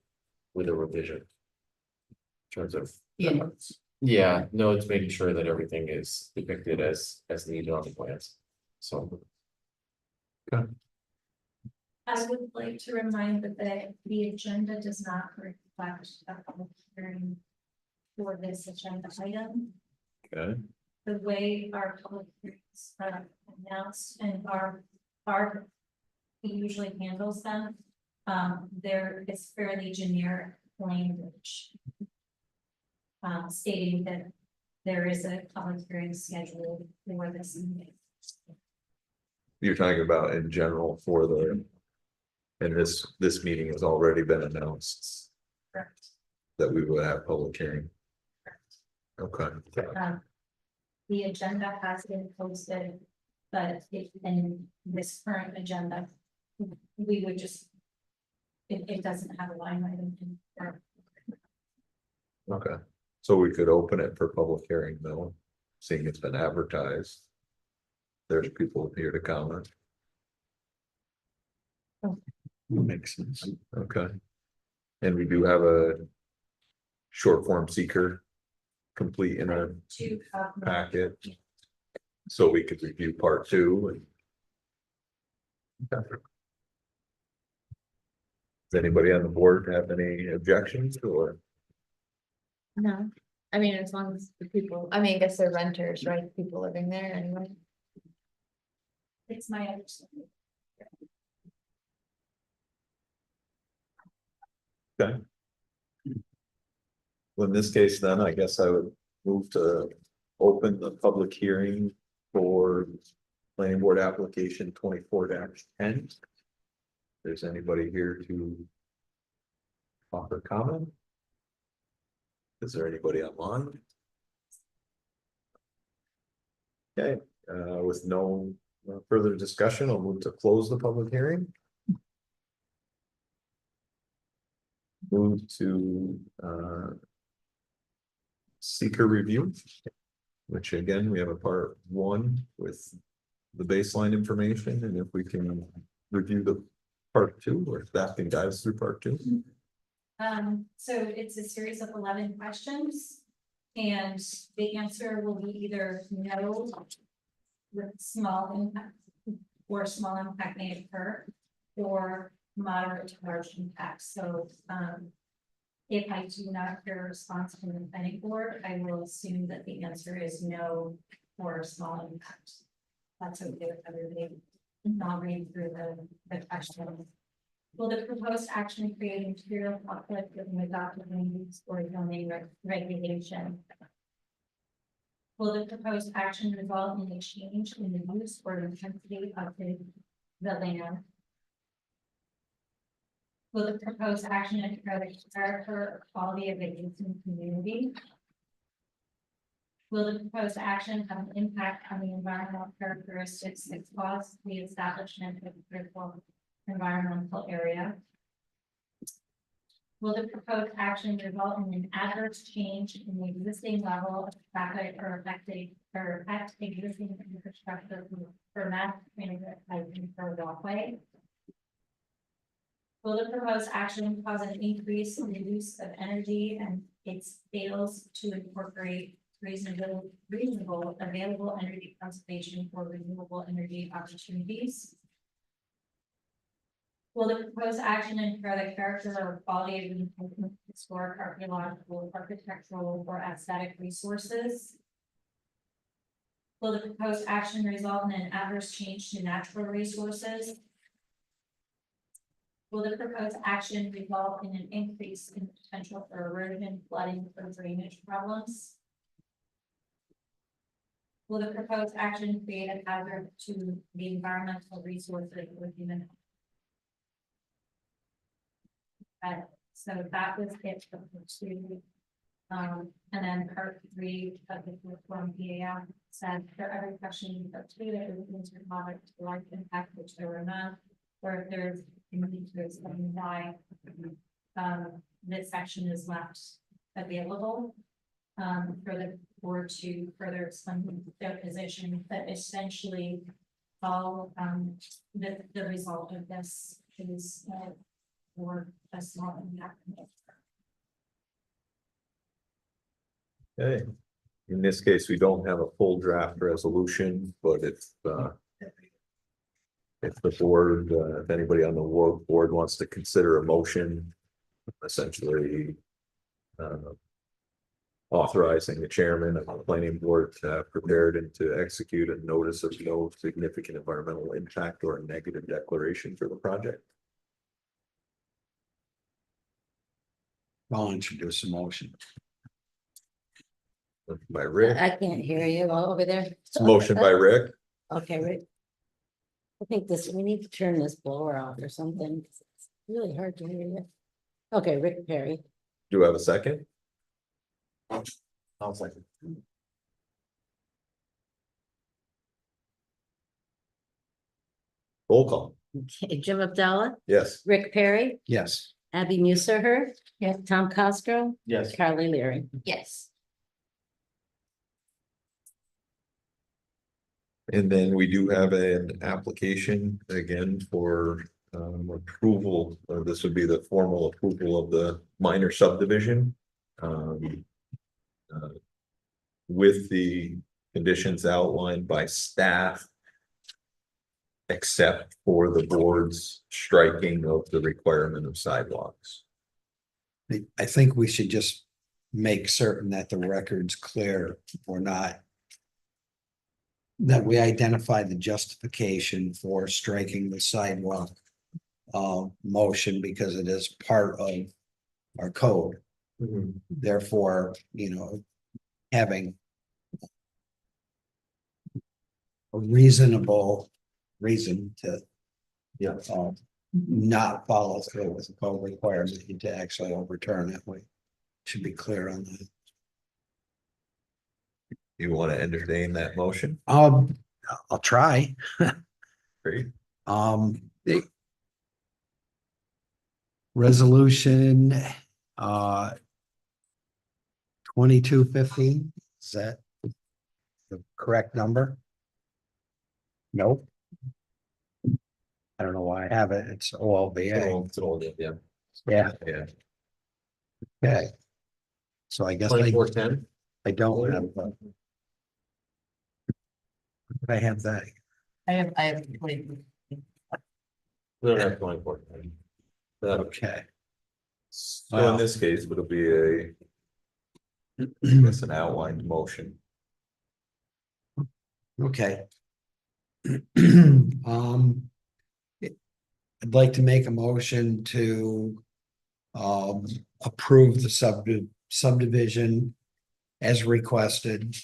with a revision. In terms of. Yeah. Yeah, no, it's making sure that everything is depicted as needed on the plans, so. I would like to remind that the agenda does not reflect a public hearing for this agenda item. okay, The way our public hearings are announced and our usually handles them. There is fairly generic language. Stating that there is a public hearing scheduled for this meeting. you're talking about in general for the. And this meeting has already been announced Correct. that we would have public hearing. Okay, The agenda has been posted, but in this current agenda, we would just. It doesn't have a line item in there. okay, so we could open it for public hearing though, seeing it's been advertised. There's people here to comment. Makes sense, okay. And we do have a short form seeker complete in our To, packet. So we could review part 2 and. Okay. Does anybody on the board have any objections or? No, I mean, as long as the people, I mean, I guess they're renters, right? People living there anyway. it's my understanding. Okay. Well, in this case, then I guess I would move to open the public hearing for planning board application 24-10. There's anybody here to offer comment? Is there anybody online? Okay, with no further discussion, I'll move to close the public hearing. Move to seeker review, which again, we have a part 1 with the baseline information, and if we can review the part 2, or if that can guide us through part 2. So it's a series of 11 questions. And the answer will be either no with small impact or small impact may occur, or moderate to large impact, so, if I do not hear a response from the planning board, I will assume that the answer is no for small impact. That's okay with everybody. I'll read through the question. Will the proposed action create material conflict with the adopted land use or zoning regulation? Will the proposed action result in a change in the use or intensity of the land? Will the proposed action impair the character or quality of the existing community? Will the proposed action have an impact on the environmental characteristics that cause the establishment of a critical environmental area? Will the proposed action result in an adverse change in the existing level of traffic or affect existing infrastructure for mass transit, hiking, or walkway? Will the proposed action cause an increase in the use of energy and its fails to incorporate reasonable available energy conservation for renewable energy opportunities? Will the proposed action impair the character or quality of the historic, archaeological, architectural, or aesthetic resources? Will the proposed action result in an adverse change to natural resources? Will the proposed action result in an increase in the potential for erosion, flooding, or drainage problems? Will the proposed action create a hazard to the environmental resources or human? So that was it for part two. And then part three of the form PAF said for every question you put to it, it was to product to life impact, which there were none, or if there's a need to explain why this section is left available for the board to further explain their position, but essentially all the result of this is for a small impact. Okay, in this case, we don't have a full draft resolution, but if the board, if anybody on the board wants to consider a motion, essentially authorizing the chairman of the planning board to have prepared and to execute a notice of no significant environmental impact or a negative declaration for the project. I'll introduce a motion. By Rick, I can't hear you all over there. motion by Rick, Okay, Rick. I think we need to turn this blower off or something. 'Cause it's really hard to hear you. Okay, Rick Perry. do I have a second? I'll second. Roll call, Okay, Jim Abdallah, yes. Rick Perry, Yes. Abby Musser, Tom Costro, Yes. Carly Leary. Yes. And then we do have an application again for approval. This would be the formal approval of the minor subdivision. With the conditions outlined by staff. Except for the board's striking of the requirement of sidewalks. I think we should just make certain that the record's clear or not. That we identify the justification for striking the sidewalk motion because it is part of our code. Therefore, having a reasonable reason to not follow through with the code requires you to actually overturn it. We should be clear on that. You want to entertain that motion? I'll try. Great. The resolution 2215, is that the correct number? Nope. I don't know why I have it. It's OLBA. It's an old, yeah. Yeah, Yeah, okay. So I guess 2410. I don't have. I have that. I have. We don't have 2410. Okay. So in Wow. this case, it'll be it's an outlined motion. Okay. I'd like to make a motion to approve the subdivision as requested,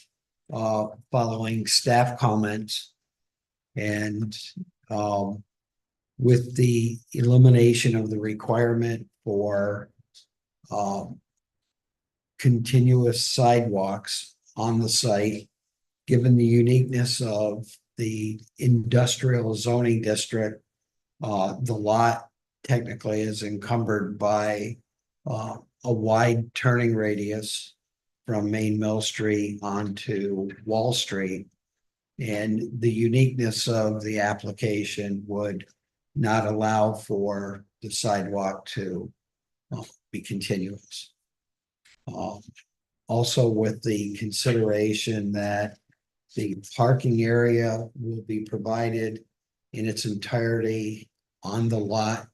following staff comments. And with the elimination of the requirement for continuous sidewalks on the site, given the uniqueness of the industrial zoning district, the lot technically is encumbered by a wide turning radius from Main Mill Street onto Wall Street. And the uniqueness of the application would not allow for the sidewalk to be continuous. Also with the consideration that the parking area will be provided in its entirety on the lot,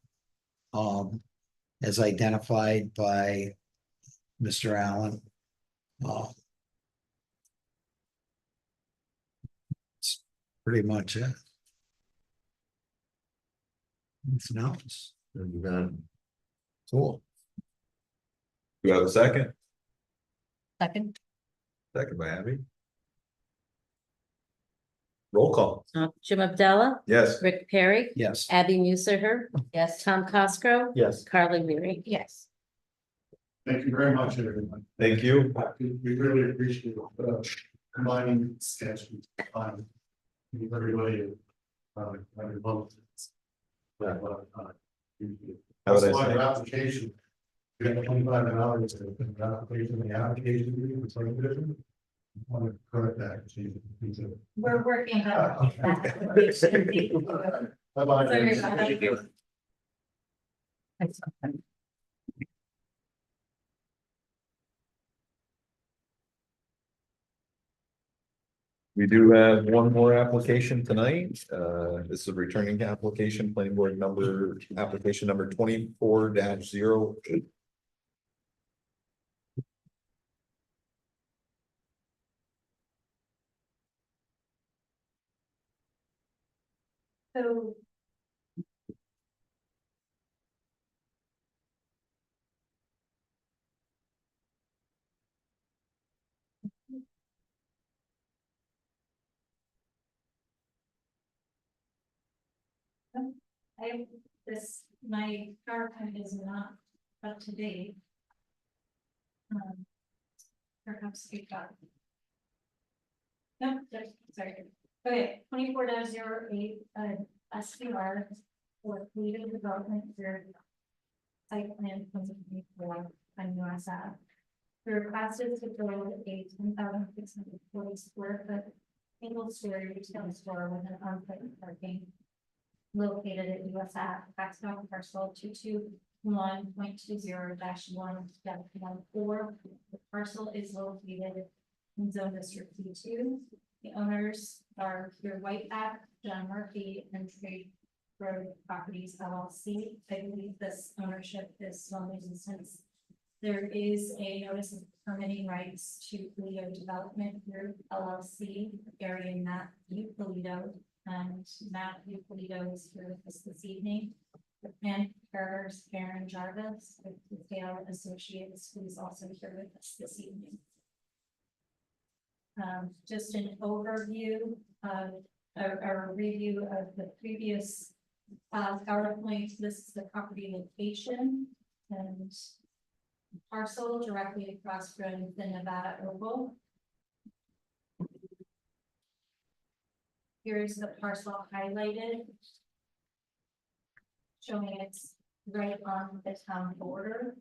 as identified by Mr. Allen. That's pretty much it. Nothing else. And then Cool. Do you have a second? Second, Second by Abby. Roll call, Jim Abdallah, yes. Rick Perry, Yes. Abby Musser, yes. Tom Cosgrove, yes. Carly Weary. Yes. Thank you very much, everyone. Thank you. We really appreciate combining sketch with everybody. Both. How would I Also, on say? your application, you got 25 an hour, it's an application, the application, it's like different. I want to correct that. We're working on that. Bye-bye. Sorry about that. We do have one more application tonight. This is a returning application, planning board number, application number 24-08. So. My PowerPoint is not up to date. Perhaps it got. No, sorry. Okay, 24-08, SPR for creative development for site plan for USF. The request is to build a 10,640 square foot single-story retail store with an on-site parking located at USF, Paxton parcel 221.20-1-14. The parcel is located in zone district B2. The owners are Pure White Act, John Murphy, and Trade Road Properties LLC. I believe this ownership is long since there is a notice of permitting rights to Polito Development Group LLC, Gary and Matt Polito, and Matt Polito is here with us this evening. The plan preparers Karen Jarvis with the Dale Associates, who is also here with us this evening. Just an overview of a review of the previous PowerPoint. This is the property location and parcel directly across from the Nevada Oval. Here's the parcel highlighted, showing it's right on the town border.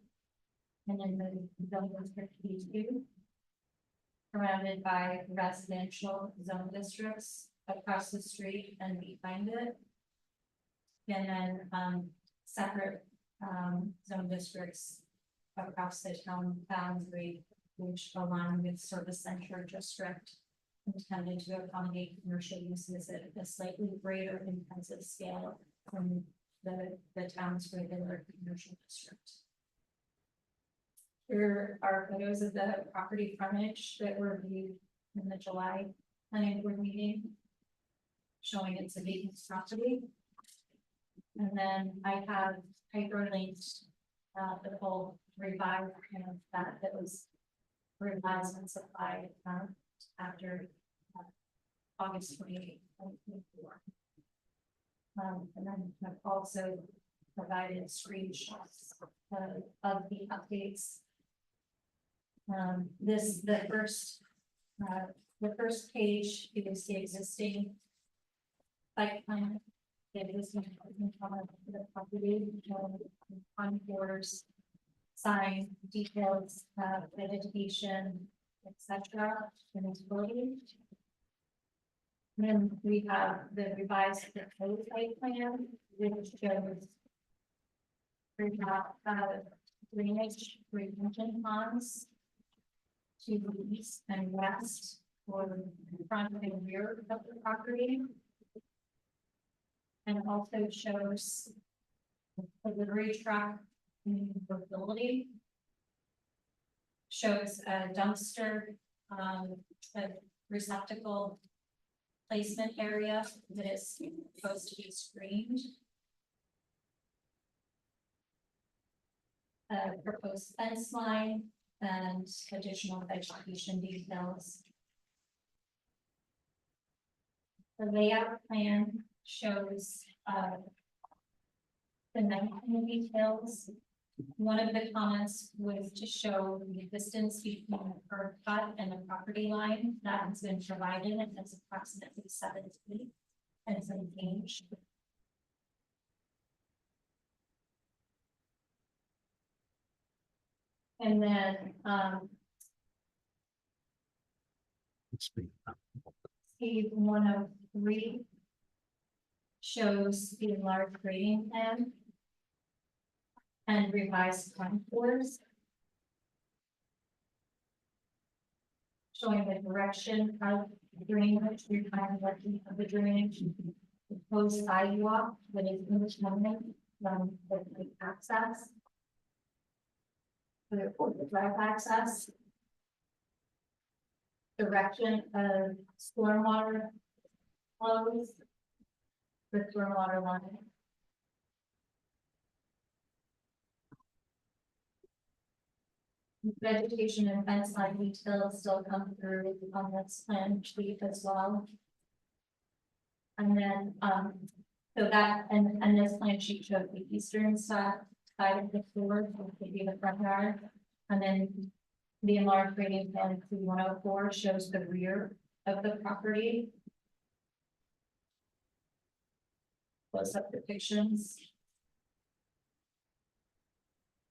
And then the zone district B2, surrounded by residential zone districts across the street and behind it. And then separate zone districts across the town boundary, which align with service center district, intended to accommodate commercial uses at a slightly greater intensive scale from the town's regular commercial district. Here are photos of the property frontage that were viewed in the July planning board meeting. Showing it's a vacant property. And then I have hyperlinked the whole revised kind of that was revised and supplied after August 28th, 2024. And then I've also provided screenshots of the updates. The first page is the existing site plan. The existing the property, contours, sign details, vegetation, etc. And utilities. Then we have the revised proposed site plan, which shows we have drainage retention ponds to the east and west for the front and rear of the property. And also shows the delivery truck mobility. Shows a dumpster, a receptacle placement area that is supposed to be screened. Proposed fence line and additional vegetation details. The layout plan shows the nighttime details. One of the comments was to show the distance between the curb cut and the property line that has been provided, and it's approximately 7 feet and it's unchanged. And then page 103 shows the enlarged grading plan and revised contours, showing the direction of drainage, refining of the drainage, proposed sidewalk that is independent from the access. The drive access. Direction of stormwater flows. The stormwater line. Vegetation and fence line details still come through on this plan sheet as well. And then, so that, and this plan sheet shows the eastern side of the floor, which would be the front yard. And then the enlarged grading plan 104 shows the rear of the property. Close-up depictions.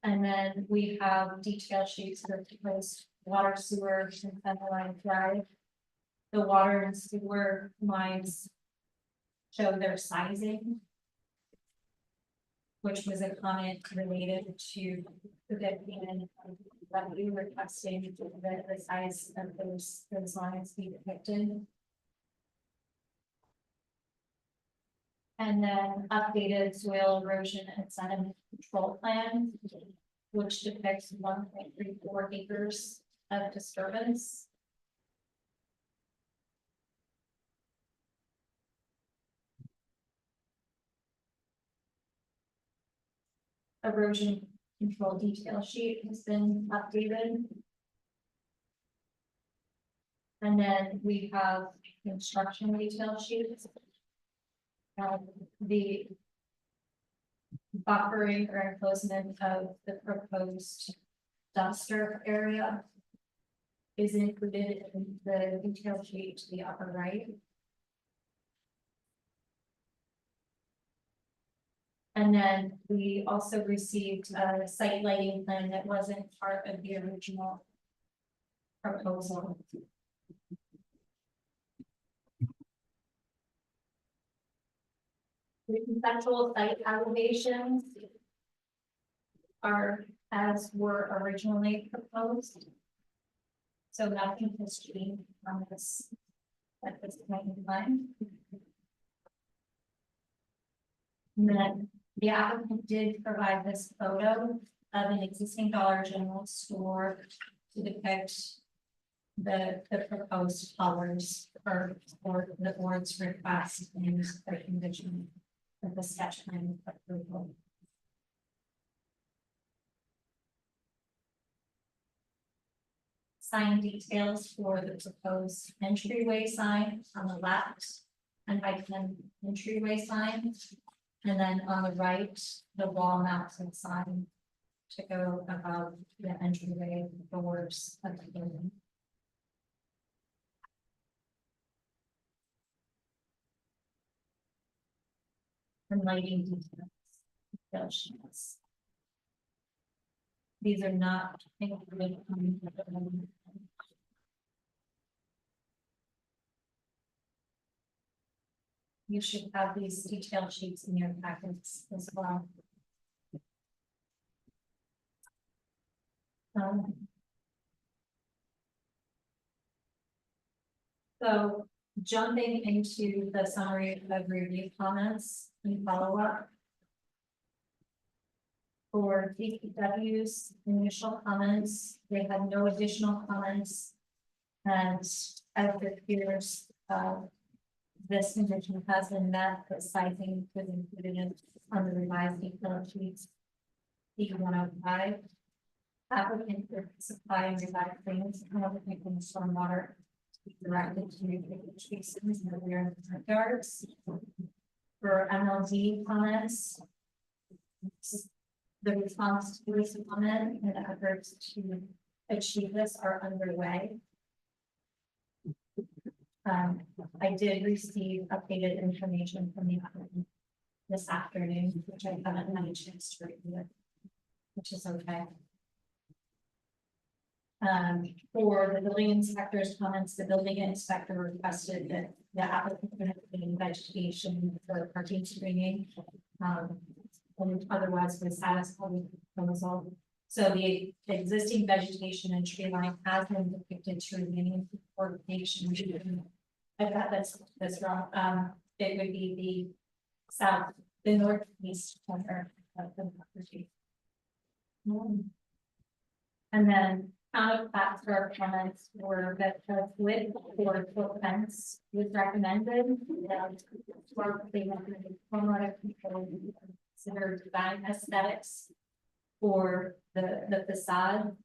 And then we have detail sheets for proposed water, sewer, and center line drive. The water and sewer lines show their sizing, which was a comment related to the document that we were requesting that the size of those lines be depicted. And then updated soil erosion and sediment control plan, which depicts 1.34 acres of disturbance. Erosion control detail sheet has been updated. And then we have construction detail sheets. The buffering or enclosement of the proposed dumpster area is included in the detail sheet to the upper right. And then we also received a site lighting plan that wasn't part of the original proposal. The conceptual site elevations are as were originally proposed. So nothing has changed from this at this point in time. And then The applicant did provide this photo of an existing Dollar General store to depict the proposed colors for the board's request and the condition of the sketch plan approval. Sign details for the proposed entryway sign on the left and Heightened entryway sign. And then on the right, the wall mounted sign to go above the entryway doors of the building. And lighting details. These are not included. You should have these detailed sheets in your packets as well. So jumping into the summary of review comments and follow-up. For DPW's initial comments, they had no additional comments. And as it appears, this condition has been met, the sizing was included in on the revised detail sheets. D105. Applicant could supply and revised things, applicant from stormwater to be directed to the basins in the rear and front yards. For MLD comments, the response to this comment and efforts to achieve this are underway. I did receive updated information from the applicant this afternoon, which I haven't had a chance to review it, which is okay. For the building inspector's comments, the building inspector requested that the applicant would have been vegetation for parking screening. And otherwise was satisfied with the proposal. So the existing vegetation and tree line has been depicted to remain for location. I thought that's wrong. It would be the northeast corner of the property. And then out of that, our comments were that the width for the fence was recommended. Consider design aesthetics for the facade,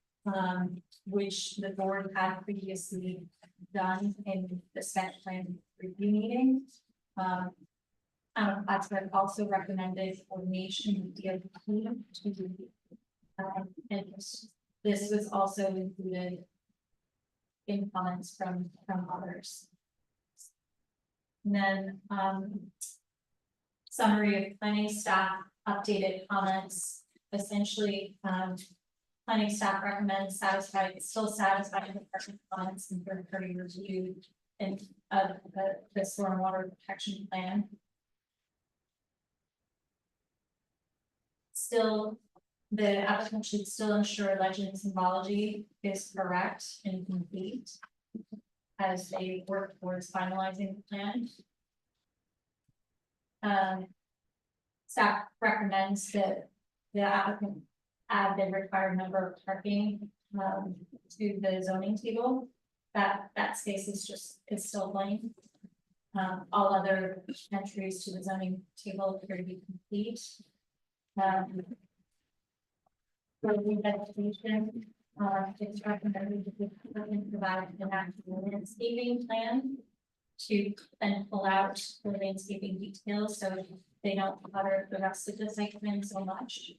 which the board had previously done in the sketch plan review meeting. That's what also recommended coordination with DOT and this was also included in comments from others. And then summary of planning staff updated comments. Essentially, planning staff recommends still satisfied with the comments and third-party review and the stormwater protection plan. Still, the applicant should still ensure legend symbology is correct and complete as they work towards finalizing the plan. Staff recommends that the applicant add the required number of parking to the zoning table. That space is still blank. All other entries to the zoning table appear to be complete. For revegetation, it's recommended that the applicant provide an actual landscaping plan to then pull out the landscaping details so they don't clutter the rest of the site plan so much.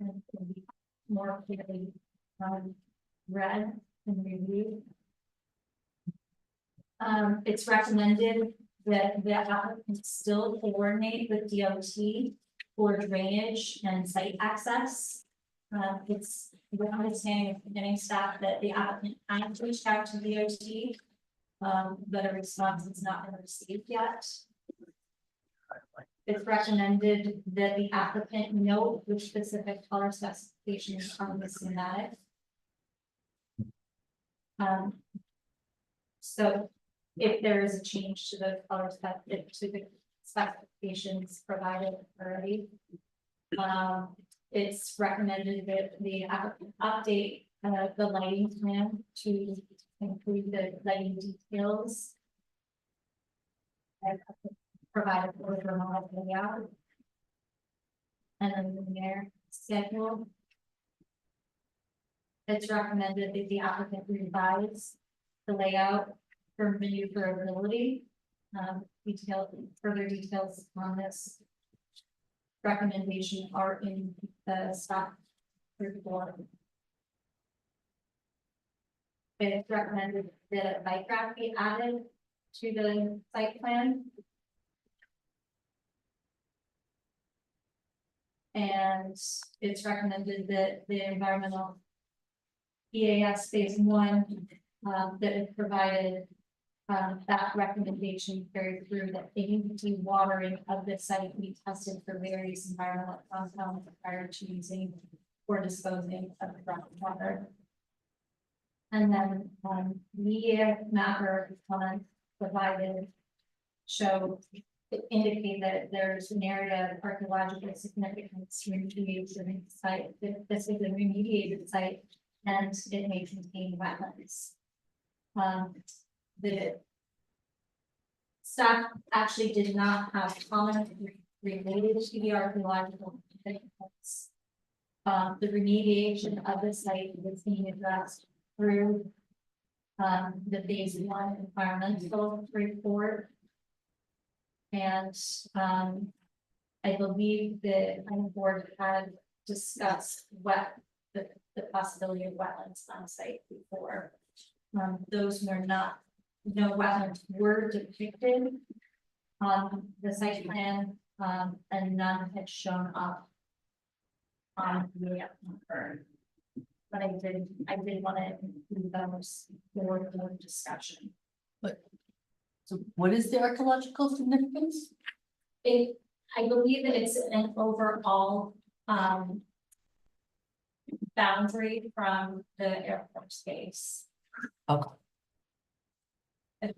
And it can be more clearly read and reviewed. It's recommended that the applicant still coordinate with DOT for drainage and site access. It's the understanding of beginning staff that the applicant has reached out to DOT, but a response has not been received yet. It's recommended that the applicant note which specific color specifications are the schematic. So if there is a change to the color spec, to the specifications provided already. It's recommended that the applicant update the lighting plan to include the lighting details. And provide a order model layout. And then the mayor schedule. It's recommended that the applicant revise the layout for maneuverability. Further details on this recommendation are in the staff report. It's recommended that a bike rack be added to the site plan. And it's recommended that the environmental EAS phase 1 that is provided, that recommendation carried through that any dewatering of the site be tested for various environmental compounds prior to using or disposing of the groundwater. And then media mapper provided show indicate that there's an area of archaeological significance remediated in the site. This is a remediated site and it may contain wetlands. The staff actually did not have comment related to the archaeological significance. The remediation of the site was being addressed through the phase 1 environmental report. And I believe the board had discussed the possibility of wetlands on site before. Those were not, no wetlands were depicted on the site plan, and none had shown up on the plan. But I did want to include those for the discussion. So what is the archaeological significance? I believe that it's an overall boundary from the Air Force Base. Okay.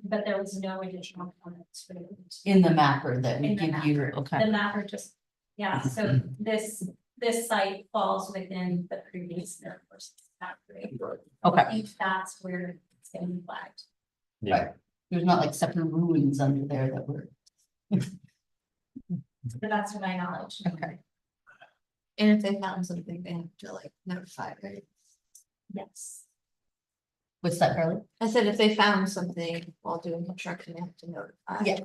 But there was no additional comments for In the mapper that we In the give you, the okay, mapper just, yeah, so this site falls within the previous Air Force boundary. I okay. think that's where it's getting flagged. Yeah, There's not like separate ruins under there that were, But that's to my knowledge. okay. And if they found something, they have to like notify, right? Yes. What's that, Carly? I said if they found something while doing construction, they have to notify. Yeah.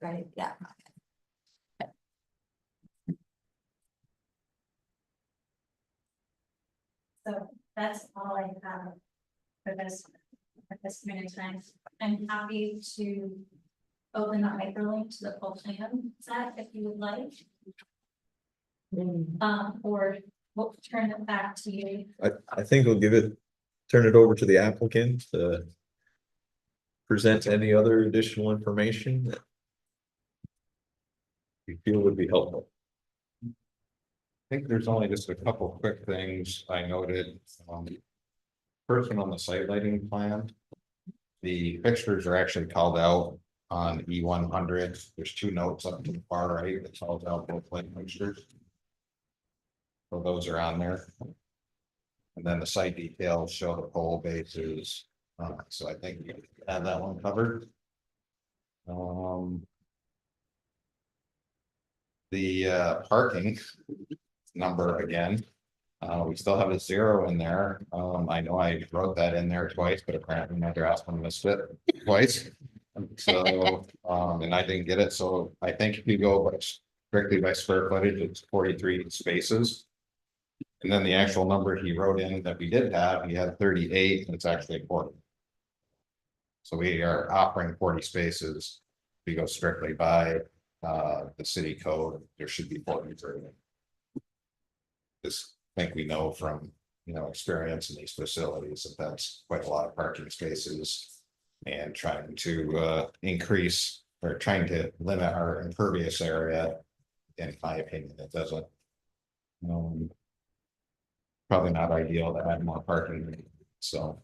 Right, yeah. So that's all I have for this, at this point in time. I'm happy to open the hyperlink to the full plan set if you would like. Or we'll turn it back to you. I think we'll turn it over to the applicant to present any other additional information that you feel would be helpful. I think there's only just a couple quick things I noted. First one on the site lighting plan. The fixtures are actually called out on E100. There's 2 notes up to the far right that calls out both light fixtures. So those are on there. And then the site details show the pole bases. So I think we have that one covered. The parking number again. We still have a 0 in there. I know I wrote that in there twice, but apparently my draft one missed it twice. So, and I didn't get it, so I think if you go strictly by square footage, it's 43 spaces. And then the actual number he wrote in that we did have, he had 38, and it's actually 40. So we are offering 40 spaces. We go strictly by the city code, there should be 43. Just think we know from, experience in these facilities that that's quite a lot of parking spaces. And trying to increase or trying to limit our impervious area, in my opinion, it doesn't. Probably not ideal to add more parking, so.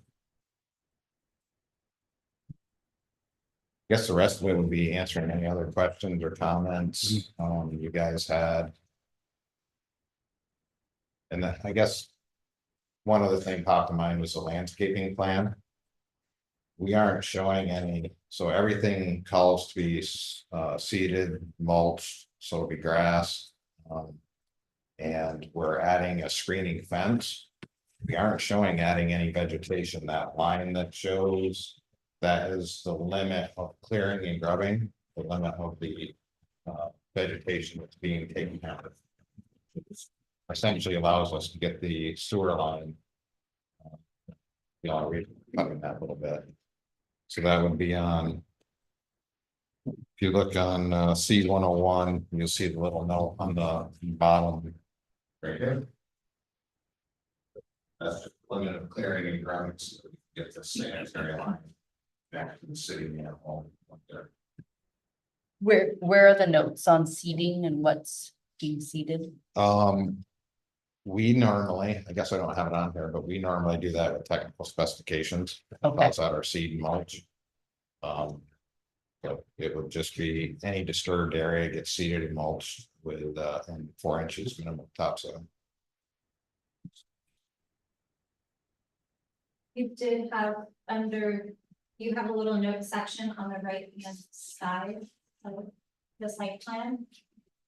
Guess the rest of it would be answering any other questions or comments, you guys had. And then I guess. One other thing popped to mind was the landscaping plan. We aren't showing any, so everything calls to be seeded, mulched, so it'll be grass. And we're adding a screening fence. We aren't showing adding any vegetation. That line that shows. That is the limit of clearing and grubbing, the limit of the vegetation that's being taken out. Essentially allows us to get the sewer line. We're cutting that a little bit. So that would be on. If you look on C 101, you'll see the little note on the bottom. Right here. That's the limit of clearing and grounding, so we can get the sanitary line. Back to the city now. Where are the notes on seeding and what's being seeded? We normally, I guess I don't have it on here, but we normally do that with technical specifications. Okay. Calls out our seed and mulch. But it would just be any disturbed area gets seeded and mulched with and 4 inches minimum topsoil. You did have you have a little note section on the right hand side of the site plan.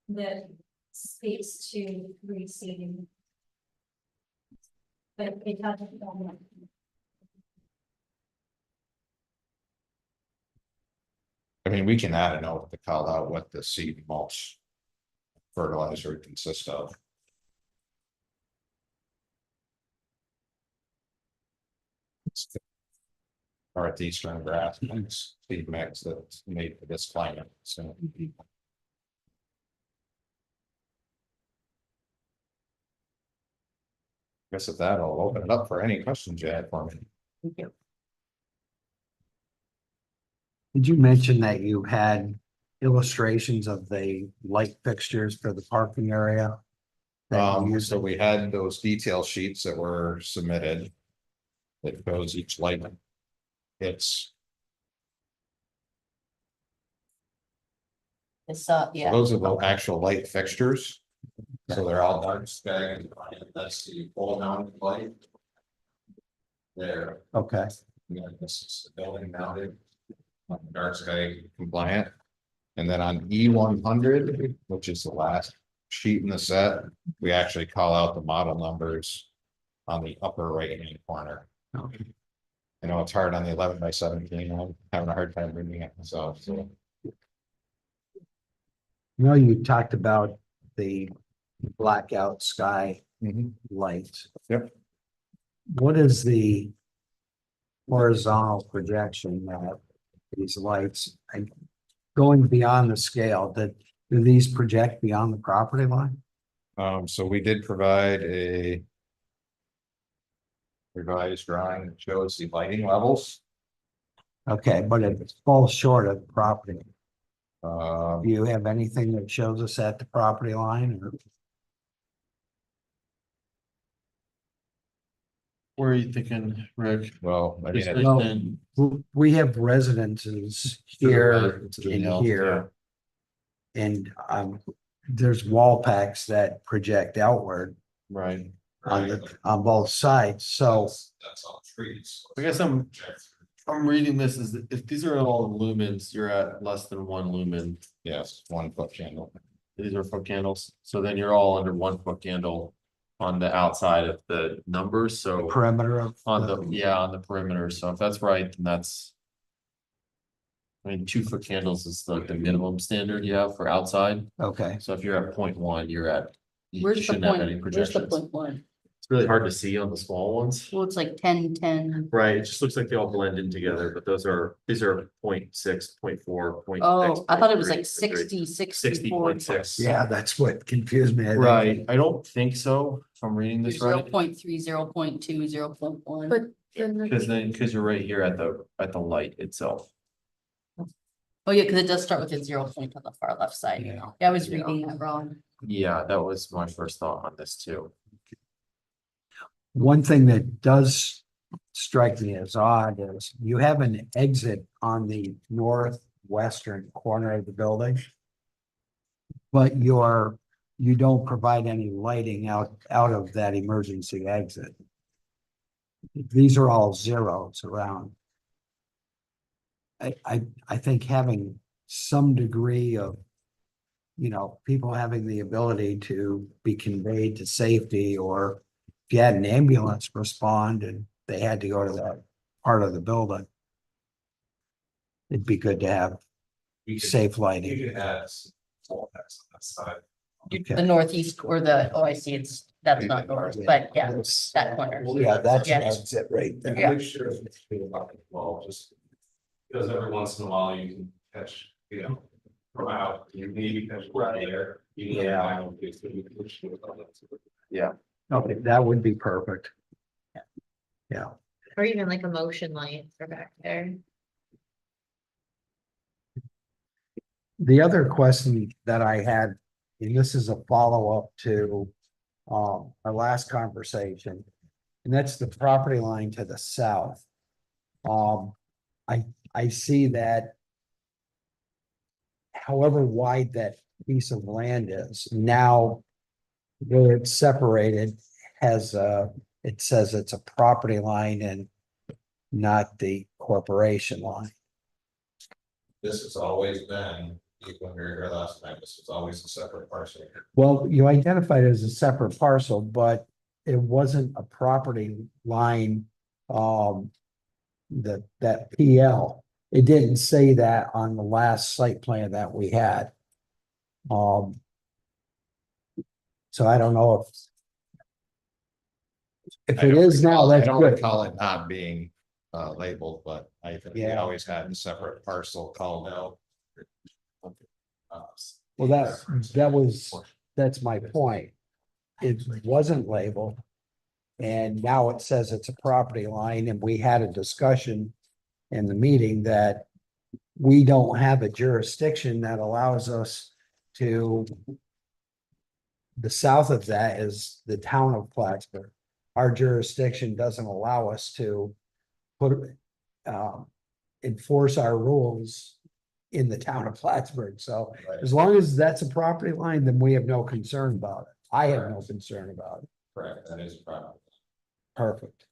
That speaks to reseeding. But it doesn't. I mean, we can add a note to call out what the seed and mulch fertilizer consists of. Northeastern grass mix, seed mix that's made for this climate, so. Guess with that, I'll open it up for any questions you had for me. Thank you. Did you mention that you had illustrations of the light fixtures for the parking area? that you used? So we had those detail sheets that were submitted. That shows each light. It's, It's yeah. those are the actual light fixtures. So they're all dark sky, and that's the pole mounted light. There, Okay, yeah, this is the building mounted. Dark sky compliant. And then on E100, which is the last sheet in the set, we actually call out the model numbers. On the upper right hand corner. okay. I know it's hard on the 11x17, I'm having a hard time reading it myself, so. You know, you talked about the blackout sky lights. Yep. What is the horizontal projection of these lights? And going beyond the scale, do these project beyond the property line? So we did provide a. Revised drawing that shows the lighting levels. Okay, but it falls short of the property. Um, Do you have anything that shows us at the property line or? Where are you thinking, Rick? well, I mean, Just it- Well, then- We have residences here To the and hill, here. And there's wall packs that project outward Right. on both sides, so. That's all trees. I guess I'm reading this as if these are all lumens, you're at less than 1 lumen. Yes, 1 foot candle. These are foot candles, so then you're all under 1 foot candle on the outside of the numbers, so Perimeter of. on the perimeter, so if that's right, then that's. I mean, 2 foot candles is like the minimum standard you have for outside, Okay, so if you're at 0.1, you're at. You Where's the shouldn't have point? any Where's the projections. point one? It's really hard to see on the small ones. Well, it's like 10, 10. Right, it just looks like they all blend in together, but these are 0.6, 0.4, 0.6. Oh, I thought it was like 0.3, 60, 64. 60.6. yeah, that's what confused me. I think. Right, I don't think so, if I'm reading this Zero right, point 3, 0.2, 0.1. But then because you're right here at the light itself. Oh, yeah, because it does start with a 0 point on the far left side. Yeah. Yeah, I was reading that wrong. Yeah, that was my first thought on this too. One thing that does strike me as odd is you have an exit on the north western corner of the building. But you don't provide any lighting out of that emergency exit. These are all zeros around. I think having some degree of, people having the ability to be conveyed to safety, or if you had an ambulance respond and they had to go to that part of the building, it'd be good to have safe lighting. You could add small text on that side. The northeast or I see that's not north, but yeah, that corner. Yeah, that's Yeah. exit right there. Yeah. Make sure it's well, just because every once in a while you can catch, from out, you maybe catch right there. Yeah. Okay, that would be perfect. Yeah. Or even like a motion light for back there. The other question that I had, and this is a follow-up to our last conversation, and that's the property line to the south. I see that however wide that piece of land is, now where it's separated it says it's a property line and not the corporation line. This has always been, when we were here last time, this was always a separate parcel. Well, you identified it as a separate parcel, but it wasn't a property line. That PL, it didn't say that on the last site plan that we had. So I don't know if I it don't is now, recall- I that's don't good. recall it not being labeled, but I think we Yeah. always had a separate parcel called out. Well, that's my point. It wasn't labeled. And now it says it's a property line, and we had a discussion in the meeting that we don't have a jurisdiction that allows us to. The south of that is the town of Plattsburgh. Our jurisdiction doesn't allow us to enforce our rules in the town of Plattsburgh. So as long as that's a property line, then we have no concern about it. I have no concern about it. Correct, that is a problem. Perfect.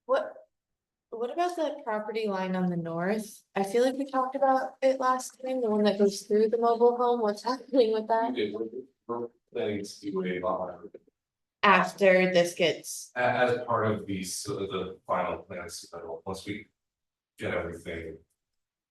What about the property line on the north? I feel like we talked about it last time, the one that goes through the mobile home. What's happening with that? We're planning to do a lot After this gets, as part of the final plans, once we get everything.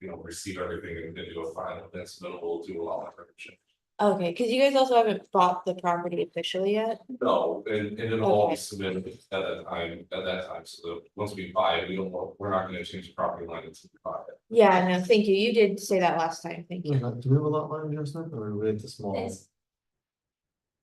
Receive everything and then do a final plan, so we'll do a lot of revision. okay, cause you guys also haven't bought the property officially yet? No, and it'll all be Okay. submitted at that time, so that once we buy it, we're not gonna change the property line until we buy it. Yeah, no, thank you. You did say that last time. Thank you. Do we have a lot line adjustment or are we at the small? It's-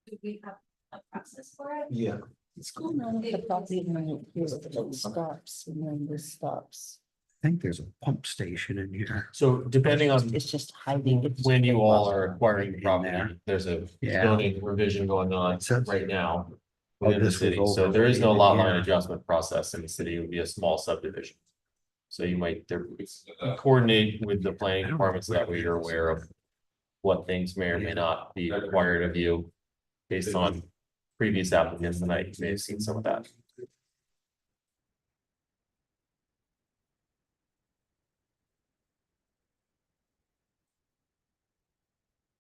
Do we have a process for it? Yeah. It's cool, man. The property line is stops and then this stops. I think there's a pump station in here. So depending on It's just hiding it. when you all are acquiring the In property, there. there's a Yeah. zoning revision going on Says- right now. Oh, Within the this was city, so there is no overlaid lot in line here. adjustment process in the city, it would be a small subdivision. So you might, coordinate with the planning departments that way you're aware of. What things may or may not be required of you. Based on previous applicants, and I may have seen some of that.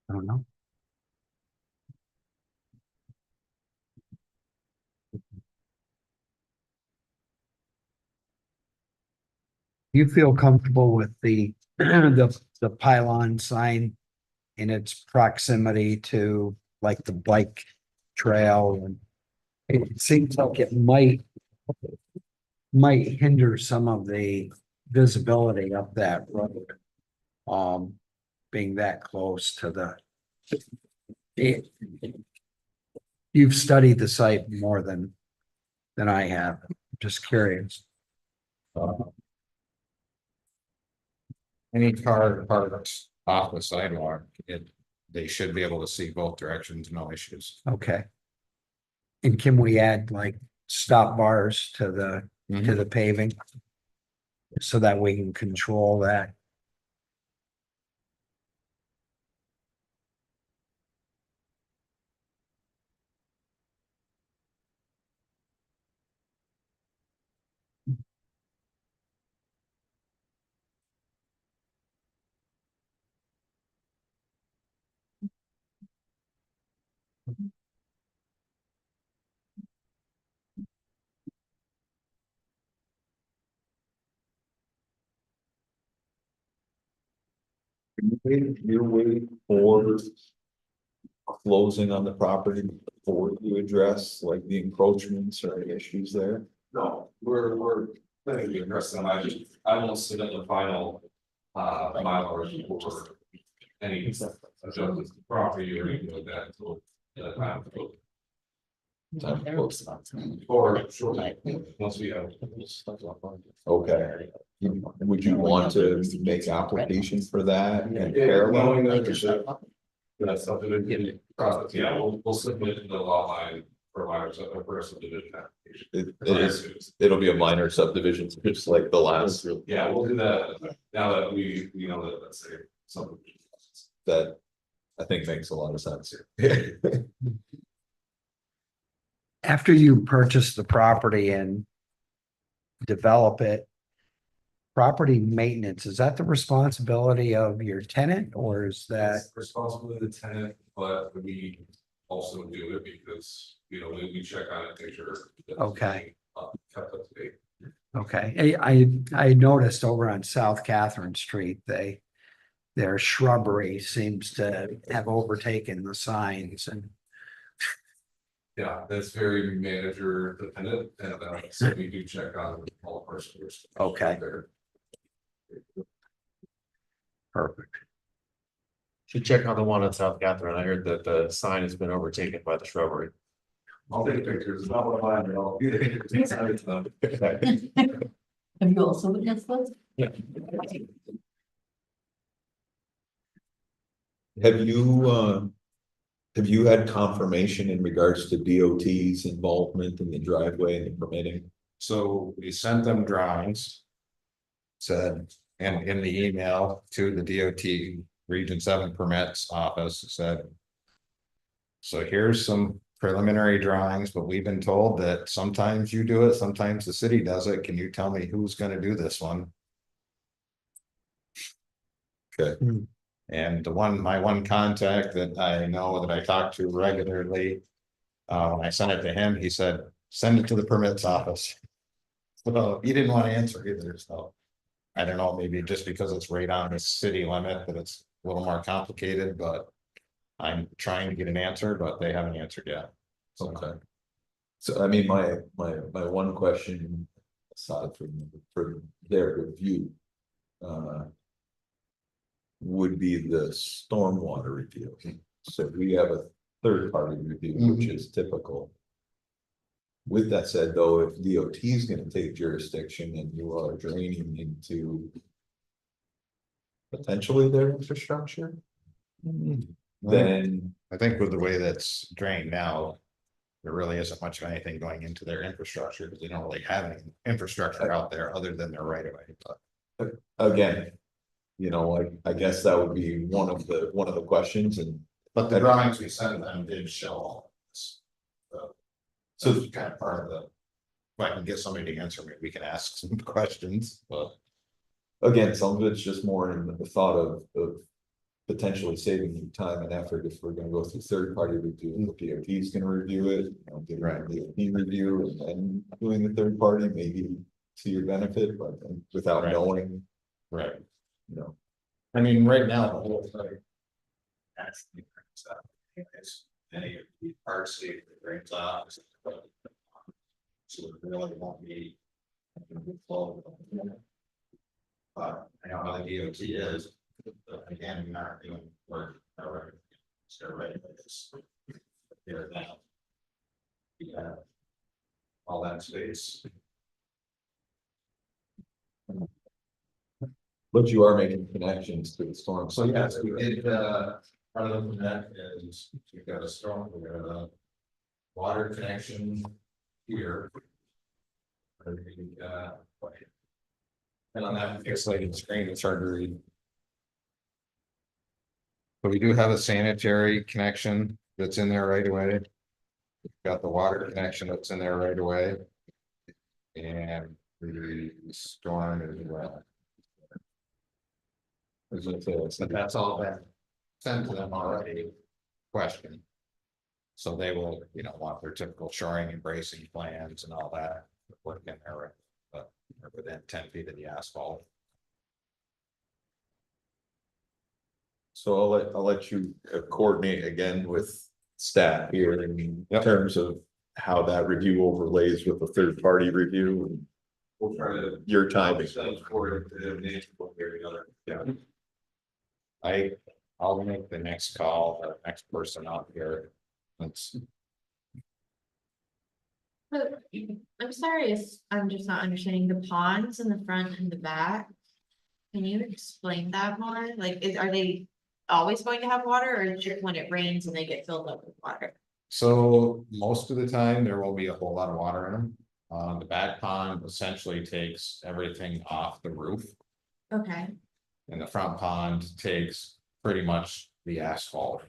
I don't know. You feel comfortable with the pylon sign in its proximity to like the bike trail, and it seems like it might hinder some of the visibility up that road. Being that close to you've studied the site more than I have. Just curious. Any car parked off the sidewalk, they should be able to see both directions, no issues. Okay. And can we add like stop bars to the paving? so that we can control that. You're waiting for closing on the property before you address like the encroachments or any issues there? No, we're planning to address them, I won't submit the final, Mylar for any adjustments to property or anything like that until the time. Time to close. Or shortly, once we have. Okay. Would you want to make application for that and Yeah, parallel? knowing that there's that's something that in process, yeah, we'll submit the lot line for minor, for a subdivision application. It'll be a minor subdivision, just like the last. Yeah, we'll do that, now that we know that, let's say, subdivision. That I think makes a lot of sense here. After you purchase the property and develop it, property maintenance, is that the responsibility of your tenant or is that? That's responsibility of the tenant, but we also do it because, we check on it, make sure. that it's Okay. Kept up to date. Okay, I noticed over on South Catherine Street, their shrubbery seems to have overtaken the signs and. Yeah, that's very manager dependent, and so we do check on all of our stores. Okay. Perfect. Should check on the one on South Catherine. I heard that the sign has been overtaken by the shrubbery. I'll take pictures, not what I find, I'll get it. Have you also witnessed this? Have you had confirmation in regards to DOT's involvement in the driveway and the permitting? So we sent them drawings. Said, and in the email to the DOT Region 7 permits office said. So here's some preliminary drawings, but we've been told that sometimes you do it, sometimes the city does it. Can you tell me who's gonna do this one? Okay. And my one contact that I know that I talk to regularly. I sent it to him, he said, send it to the permits office. So he didn't want to answer either, so. I don't know, maybe just because it's right on the city limit, that it's a little more complicated, but. I'm trying to get an answer, but they haven't answered yet. Okay. So I mean, my one question, aside from their review. Would be the stormwater review. So we have a third party review, which is typical. With that said, though, if DOT is going to take jurisdiction and you are draining into potentially their infrastructure, then I think with the way that's drained now. There really isn't much of anything going into their infrastructure, because they don't really have any infrastructure out there other than their right of way. again, I guess that would be one of the questions and. But the drawings we sent them did show all this. So it's kind of part of the. If I can get somebody to answer me, we can ask some questions, but. Again, some of it's just more in the thought of potentially saving you time and effort if we're gonna go through third party review, and the DOT is gonna review it, getting a DOT review and then doing the third party, maybe to your benefit, but without Right. knowing, Right. you know. I mean, right now, the whole thing. Actually, it's any of the parts of the drains off. So it really won't be. I know how the DOT is, but again, we're not doing work. So right, it's. There now. Yeah. All that space. But you are making connections to the storm. So yes, we did, part of that is we've got a storm, we've got a water connection here. And on that pixelated screen, it's hard to read. But we do have a sanitary connection that's in there right away. We've got the water connection that's in there right away. And the storm as well. So that's all been sent to them already. Question. So they will, want their typical shoring and bracing plans and all that. Work in there, but they're within 10 feet of the asphalt. So I'll let you coordinate again with staff here in terms of how that review overlays with the third party review and We'll try to. your timing. Yeah. I'll make the next call, the next person out here. Let's, But I'm sorry, I'm just not understanding the ponds in the front and the back. Can you explain that more? Like, are they always going to have water or just when it rains and they get filled up with water? so most of the time, there will be a whole lot of water in them. The back pond essentially takes everything off the roof. Okay, And the front pond takes pretty much the asphalt.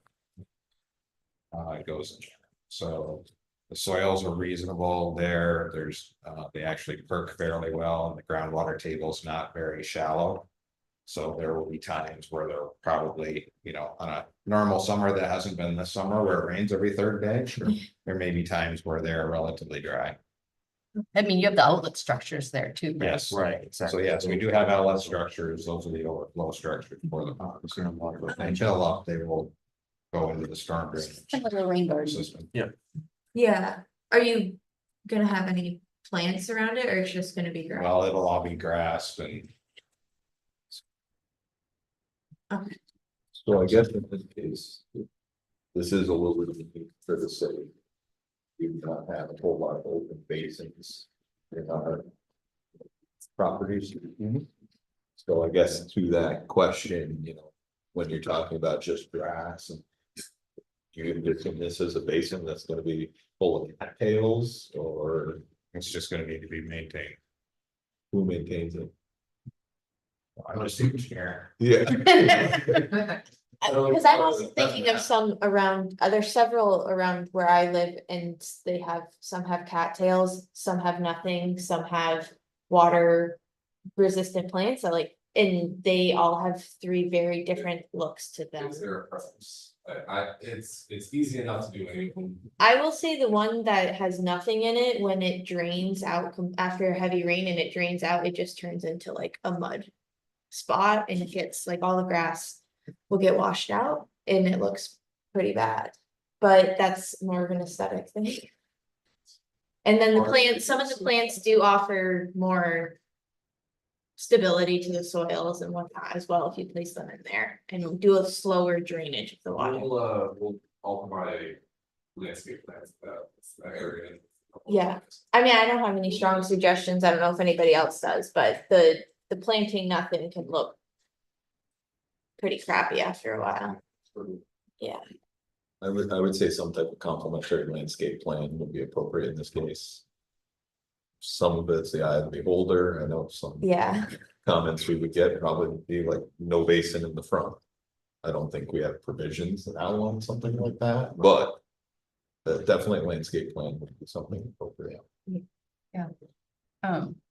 It goes in, so the soils are reasonable there, they actually perk fairly well, and the groundwater table is not very shallow. So there will be times where they're probably, on a normal summer that hasn't been this summer where it rains every third day, there may be times where they're relatively dry. I mean, you have the outlet structures there too. right? Yes. Right, So yes, we do have outlet structures, those are the overflow structures for the ponds. If they fill up, they will go into the storm drainage Kind of like a rain garden. system. yeah, are you gonna have any plants around it or it's just gonna be grass? Well, it'll all be grass and So I guess in this case, this is a little bit unique for the city. We do not have a whole lot of open basins in our properties. So I guess to that question, when you're talking about just grass and you envision this as a basin that's gonna be full of cattails, or it's just gonna need to be maintained. who maintains it? I'm just thinking here. Yeah. Cause I'm also thinking of some around, there's several around where I live and some have cattails, some have nothing, some have water. Resistant plants, and they all have 3 very different looks to them. Is there a preference? It's easy enough to do anything. I will say the one that has nothing in it, when it drains out after a heavy rain and it drains out, it just turns into like a mud spot and it gets like all the grass will get washed out and it looks pretty bad. But that's more of an aesthetic thing. And then the plants, some of the plants do offer more stability to the soils and whatnot as well if you place them in there and do a slower drainage of the water. We'll all provide landscape plans for that area. Yeah. I mean, I don't have any strong suggestions. I don't know if anybody else does, but the planting nothing can look pretty crappy after a while. Yeah. I would say some type of complementary landscape plan would be appropriate in this case. Some of it's the eye of the beholder. I know some Yeah. comments we would get probably would be like no basin in the front. I don't think we have provisions now on something like that, but definitely a landscape plan would be something appropriate.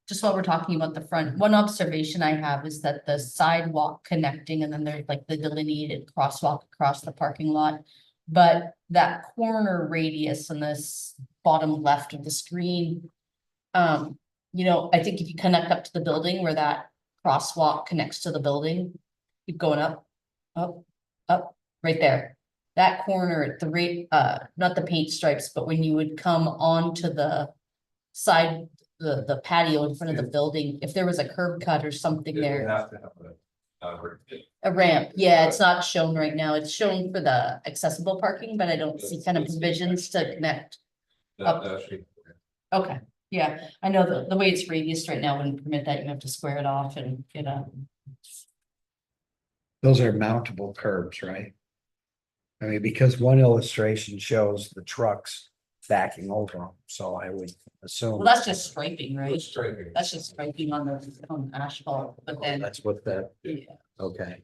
Just while we're talking about the front, one observation I have is that the sidewalk connecting and then there's like the delineated crosswalk across the parking lot. But that corner radius on this bottom left of the screen. I think if you connect up to the building where that crosswalk connects to the building, keep going up, right there. That corner at the rate, not the paint stripes, but when you would come onto the side, the patio in front of the building, if there was a curb cut or something It would there. have to have A ramp, yeah, it's not shown right now. It's shown for the accessible parking, but I don't see kind of provisions to connect. that should. Okay, yeah, I know the way it's radiused right now wouldn't permit that. You have to square it off and get a. Those are mountable curbs, right? I mean, because one illustration shows the trucks backing over them, so I would Well, assume. that's just striping, right? Striping. That's just striping on asphalt, but then, That's what that, yeah, okay.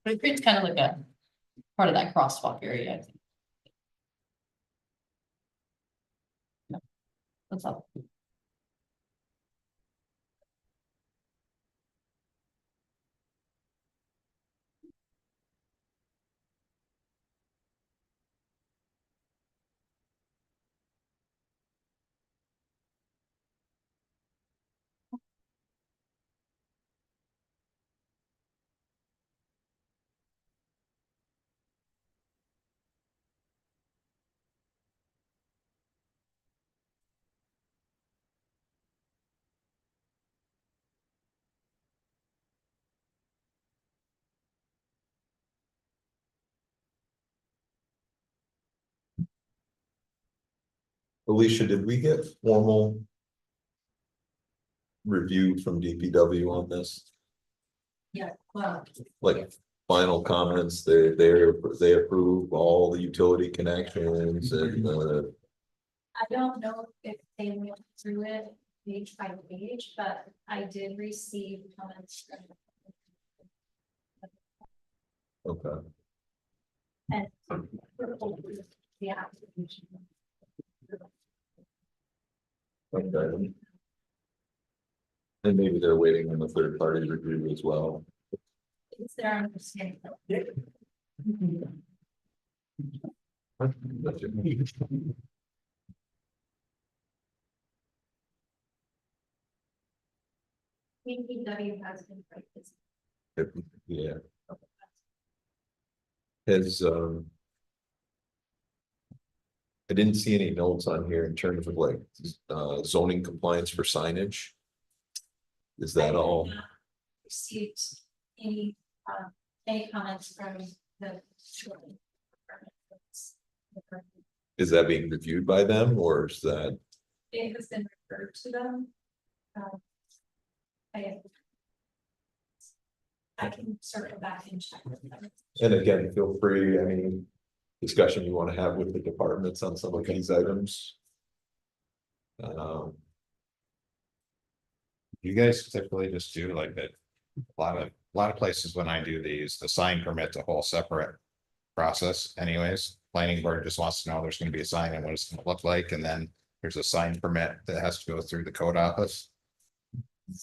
but it creates kind of like a part of that crosswalk area, I think. Yeah. What's up? Alicia, did we get formal? Review from DPW on this, Yeah, well, like final comments, they approve all the utility connections and I don't know if they went through it page by page, but I did receive comments from. okay. And. The application. Okay. And maybe they're waiting on the third party review as well. It's their understanding. DPW has been quite busy. Yeah. Has I didn't see any notes on here in terms of like zoning compliance for signage. Is I that have all? not Received any comments from the. Is that being reviewed by them or is that? It has been referred to them. I can circle back and check with them. And again, feel free, any discussion you want to have with the departments on some of these items. You guys typically just do like that. A lot of places when I do these, the sign permit's a whole separate process anyways. Planning board just wants to know there's gonna be a sign and what it's gonna look like, and then there's a sign permit that has to go through the code office.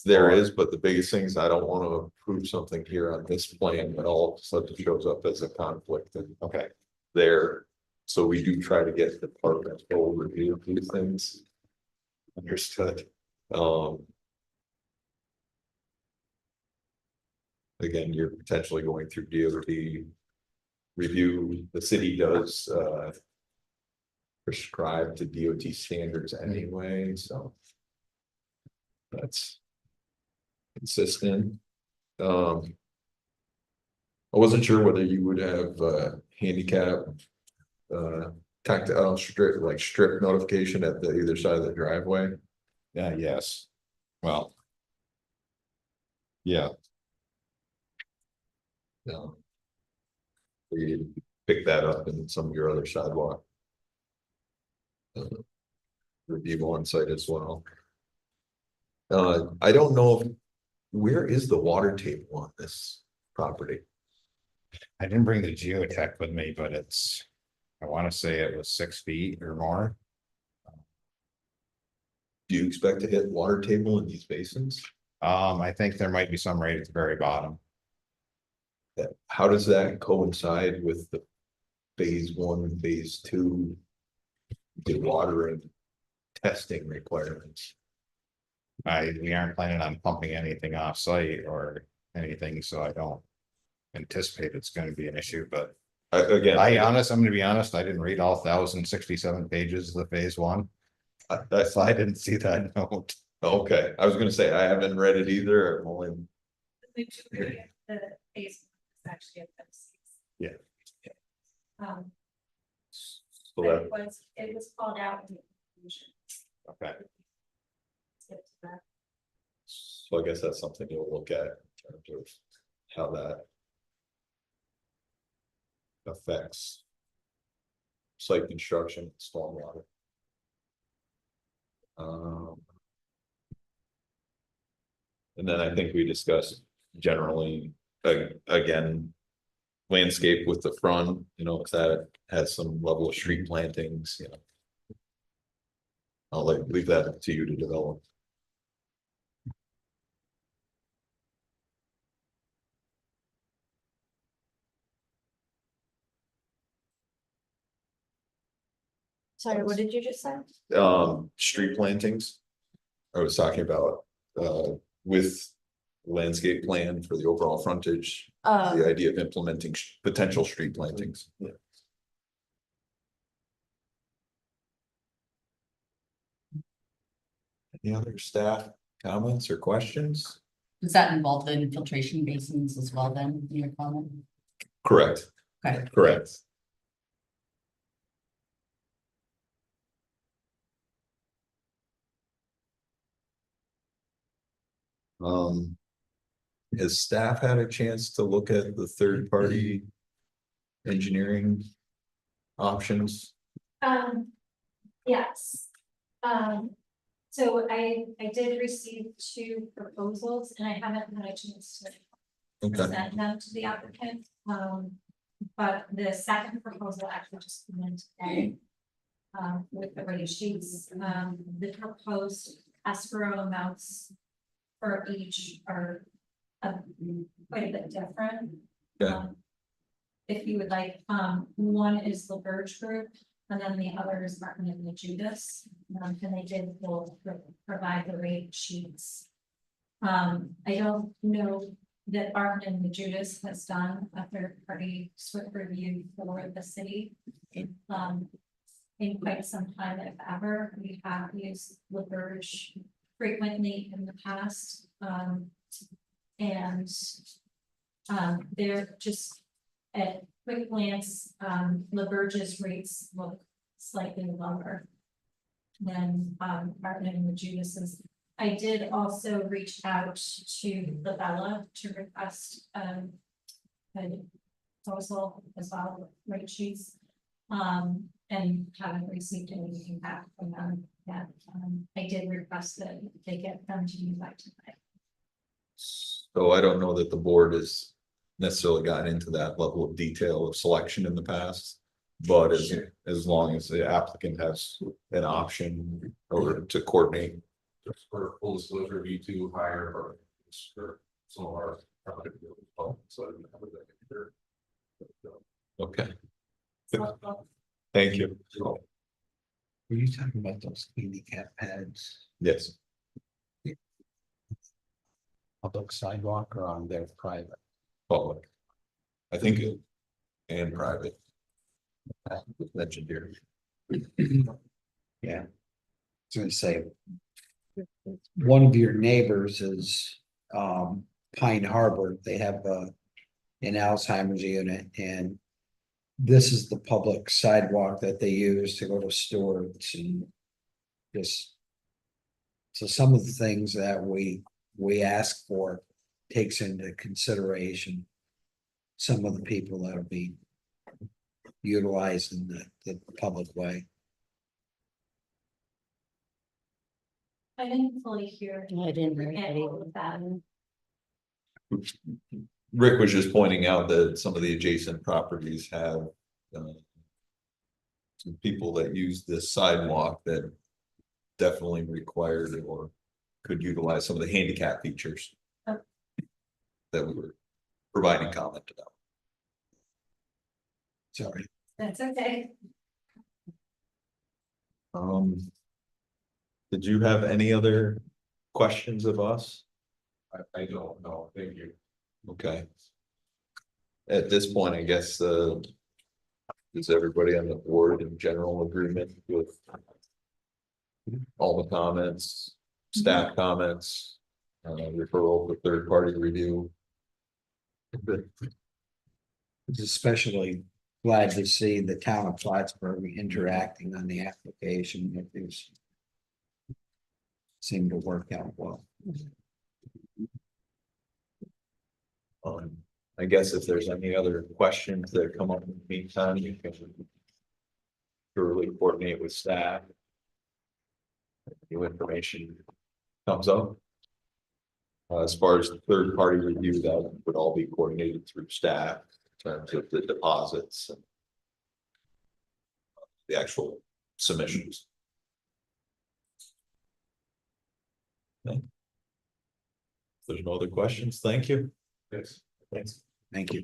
There is, but the biggest thing is I don't want to approve something here on this plan that all of a sudden shows up as a conflict and Okay, there. So we do try to get the department full review of these things. Understood. Again, you're potentially going through DOT review. The city does prescribe to DOT standards anyway, so that's consistent. I wasn't sure whether you would have handicap tactile strip notification at the either side of the driveway. yeah, yes. Well. Yeah, No. We pick that up in some of your other sidewalk. Review on site as well. I don't know if, where is the water table on this property? I didn't bring the geotech with me, but it's, I wanna say it was 6 feet or more. Do you expect to hit water table in these basins? I think there might be some right at the very bottom. How does that coincide with the phase 1 and phase 2? Dewatering testing requirements? We aren't planning on pumping anything off site or anything, so I don't anticipate it's gonna be an issue, but I'm gonna be honest, I didn't read all 1,067 pages of the phase 1. That's, I didn't see that note. Okay, I was gonna say, I haven't read it either, I'm only, The phase is actually a phase. Yeah. so But that, it was called out in the conclusion. Okay, Skip to that. so I guess that's something you'll look at in terms of how that affects site construction, stormwater. And then I think we discussed generally, again. Landscape with the front, you know, if that has some level of street plantings, you know. I'll leave that up to you to develop. Sorry, what did you just say? Street plantings. I was talking about, with landscape plan for the overall frontage, the idea of implementing potential street plantings. Any other staff comments or questions? Does that involve the infiltration basins as well then, in your comment? Correct, Okay. correct. Has staff had a chance to look at the third-party engineering options? Yes. So I did receive 2 proposals and I haven't had a chance to Okay, present them to the applicant. But the second proposal actually just came in today. With the rate sheets, the proposed escrow amounts for each are quite a bit different. Okay. If you would like, one is the Verge Group, and then the other is Martin and the Judas. And they did both provide the rate sheets. I don't know that Martin and the Judas has done a third-party SWIP review for the city. In quite some time, if ever, we have used the Verge frequently in the past. They're just at quick glance, LaBerge's rates look slightly lower than Martin and the Judas's. I did also reach out to the Bella to request a proposal as well, rate sheets. And haven't received anything back from them yet. I did request that they get them to you by tonight. so I don't know that the board has necessarily gotten into that level of detail of selection in the past. But as long as the applicant has an option or to coordinate. Just for full disclosure, V2 hire or for some of our. So. Okay, thank you. Were you talking about those handicap pads, Yes, public sidewalk or on their private? public. I think it, and private. Mentioned here. Yeah. I was gonna say. One of your neighbors is Pine Harbor. They have an Alzheimer's unit and. This is the public sidewalk that they use to go to Stewart's and just. So some of the things that we ask for takes into consideration. Some of the people that'll be utilizing the public way. I didn't fully hear. I didn't hear any of that. Rick was just pointing out that some of the adjacent properties have. Some people that use this sidewalk that definitely required or could utilize some of the handicap features. Oh. That we were providing comment about. Sorry. That's okay. Did you have any other questions of us? I don't know, thank you. Okay. At this point, I guess, is everybody on the board in general agreement with all the comments, staff comments, referral for third-party review? It's especially glad to see the town of Plattsburgh interacting on the application. It is. Seemed to work out well. I guess if there's any other questions that come up in the meantime, you can thoroughly coordinate with staff. New information comes up. As far as the third party review, that would all be coordinated through staff in terms of the deposits. And the actual submissions. Okay. If there's no other questions, thank you. Yes. Thanks. Thank you.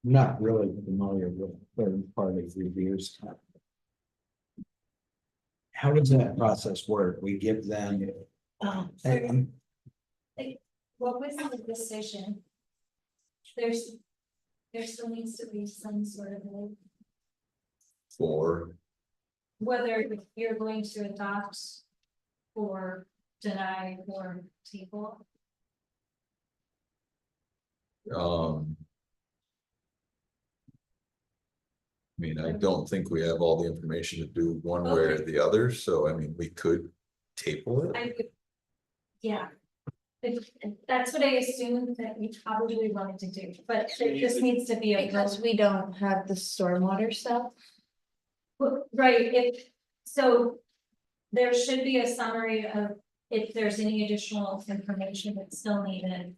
Not really familiar with third party reviews. How does that process work? We give them. So, what was the decision? There still needs to be some sort of like, For, whether you're going to adopt or deny or table. I mean, I don't think we have all the information to do one way or the other, so I mean, we could table it. I would, yeah. That's what I assumed that we probably wanted to do, but there just needs to be a. Because we don't have the stormwater stuff. Well, right, so there should be a summary of if there's any additional information that's still needed.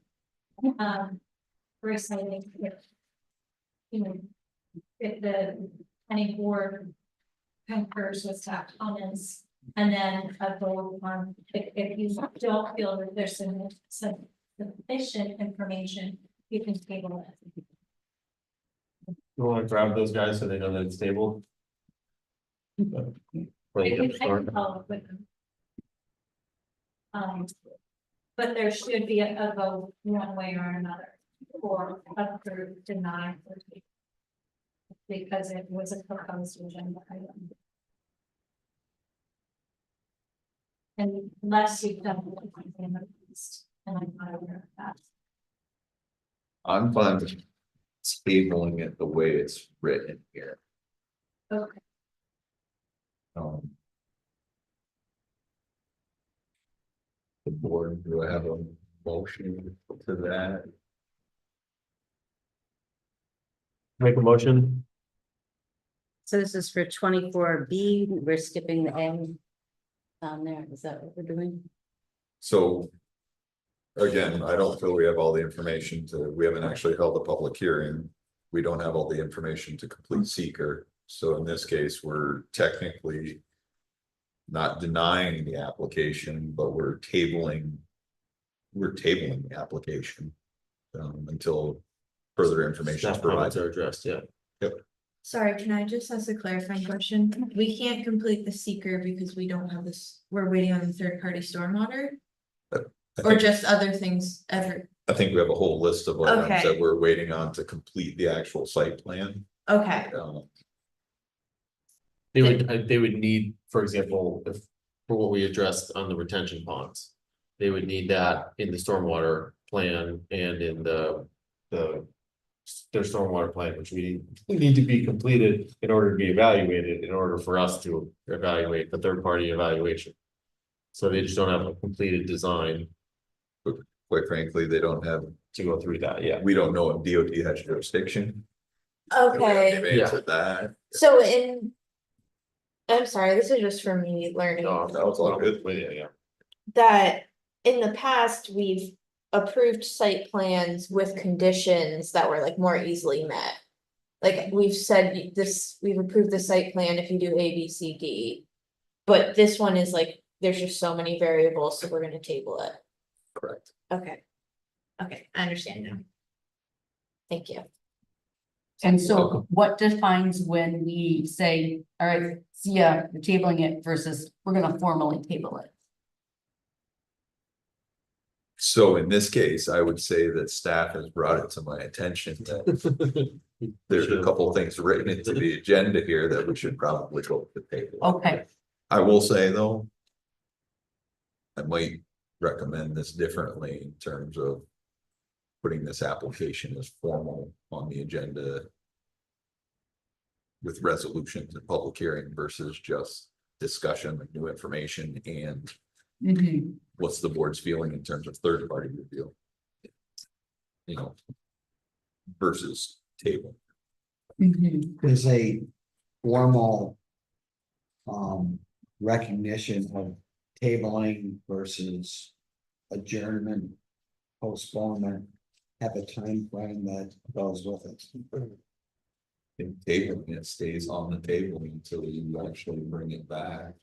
Reciting if, you know, if the planning board concurs with staff comments, and then a vote on, if you don't feel that there's some sufficient information, you can table it. You wanna grab those guys so they know that it's stable? I can follow up with them. But there should be a vote one way or another, or approve, deny, or table. Because it was a proposed agenda item. And unless you've done one in the past, and I'm not aware of that. I'm fine with tabling it the way it's written here. Okay, The board, do I have a motion to that? Make a motion. So this is for 24B, we're skipping the A down there, is that what we're doing? So. Again, I don't feel we have all the information we haven't actually held a public hearing. We don't have all the information to complete seeker, so in this case, we're technically. Not denying the application, but we're tabling. We're tabling the application. Until further information is Staff comments provided. are addressed, yeah. Sorry, can I just ask a clarifying question? We can't complete the seeker because we don't have this, we're waiting on the third party stormwater? Or just other things ever? I think we have a whole list of items Okay. that we're waiting on to complete the actual site plan. Okay, They would need, for example, if, for what we addressed on the retention ponds. They would need that in the stormwater plan and in their stormwater plan, which we need to be completed in order to be evaluated, in order for us to evaluate the third party evaluation. So they just don't have a completed design Quite frankly, they don't have, to go through that, yeah. we don't know if DOT has jurisdiction. okay, They've answered that. so I'm sorry, this is just for me learning. No, That was all good. Yeah. That in the past, we've approved site plans with conditions that were like more easily met. Like we've said this, we've approved the site plan if you do A, B, C, D. But this one is like, there's just so many variables, so we're gonna table it. Correct. Okay. Okay, I understand now. Thank you. And so what defines when we say, all right, see ya, we're tabling it versus we're gonna formally table it? So in this case, I would say that staff has brought it to my attention that there's a couple of things written into the agenda here that we should probably go to the table. Okay, I will say though. I might recommend this differently in terms of. Putting this application as formal on the agenda. With resolutions and public hearing versus just discussion of new information and mhm, what's the board's feeling in terms of third party review. you know. Versus table. There's a formal. Recognition of tabling versus adjournment, postponement. Have a time frame that goes with it. In tabling, it stays on the table until you actually bring it back.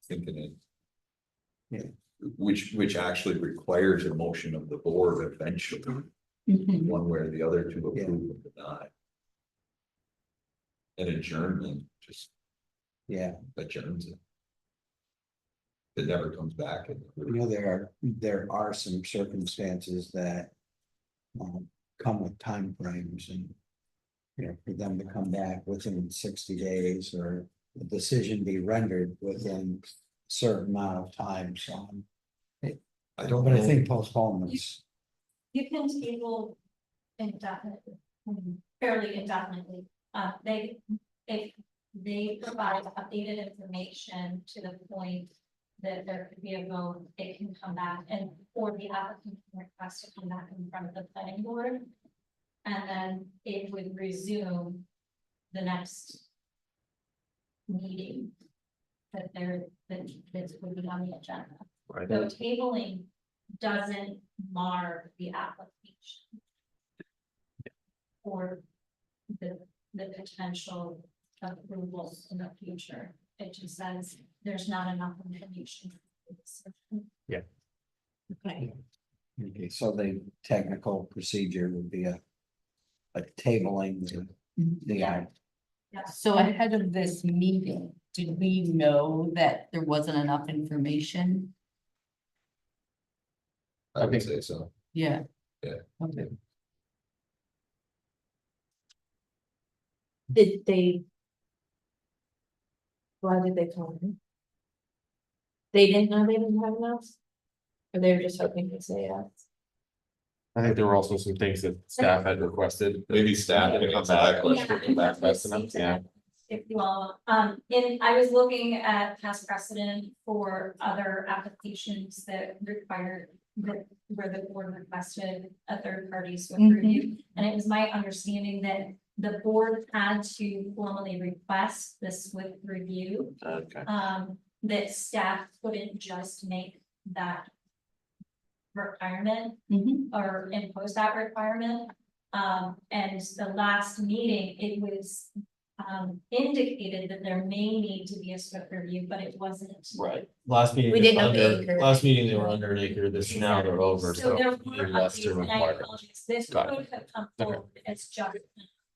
Thinking it. Yeah. Which actually requires a motion of the board eventually, one way or the other to approve or deny. An adjournment just Yeah, adjourns it. It never comes back. there are some circumstances that. Come with time frames and. You know, for them to come back within 60 days or a decision be rendered within a certain amount of time, so. I don't But I know. think postponements, You can table indefinitely, fairly indefinitely. If they provide updated information to the point that there could be a vote, it can come back and, or the applicant can request to come back in front of the planning board. And then it would resume the next meeting that that would be on the agenda. Right. So tabling doesn't mar the application. Or the potential approval in the future. It just says there's not enough information. Okay. okay, so the technical procedure would be a tabling the Yeah. So ahead of this meeting, did we know that there wasn't enough information? I would say so. Yeah. Yeah. Okay. Did they? Why did they call me? They didn't know they didn't have enough? Or they were just hoping to say yes? I think there were also some things that staff had requested. Maybe staff Yeah. can answer that question. Come back fast enough, yeah. If you all, and I was looking at past precedent for other applications that required. Where the board requested a third party SWIFT review, and it was my understanding that the board had to formally request the SWIFT review. Okay. That staff couldn't just make that requirement or impose that requirement. And the last meeting, it was indicated that there may need to be a SWIFT review, but it wasn't. Right, last meeting. We didn't know the under- acre. Last meeting, they were under an acre, this now they're over, So so. there we were need less to updates, and I require. apologize, this Got it. could have come forward as just an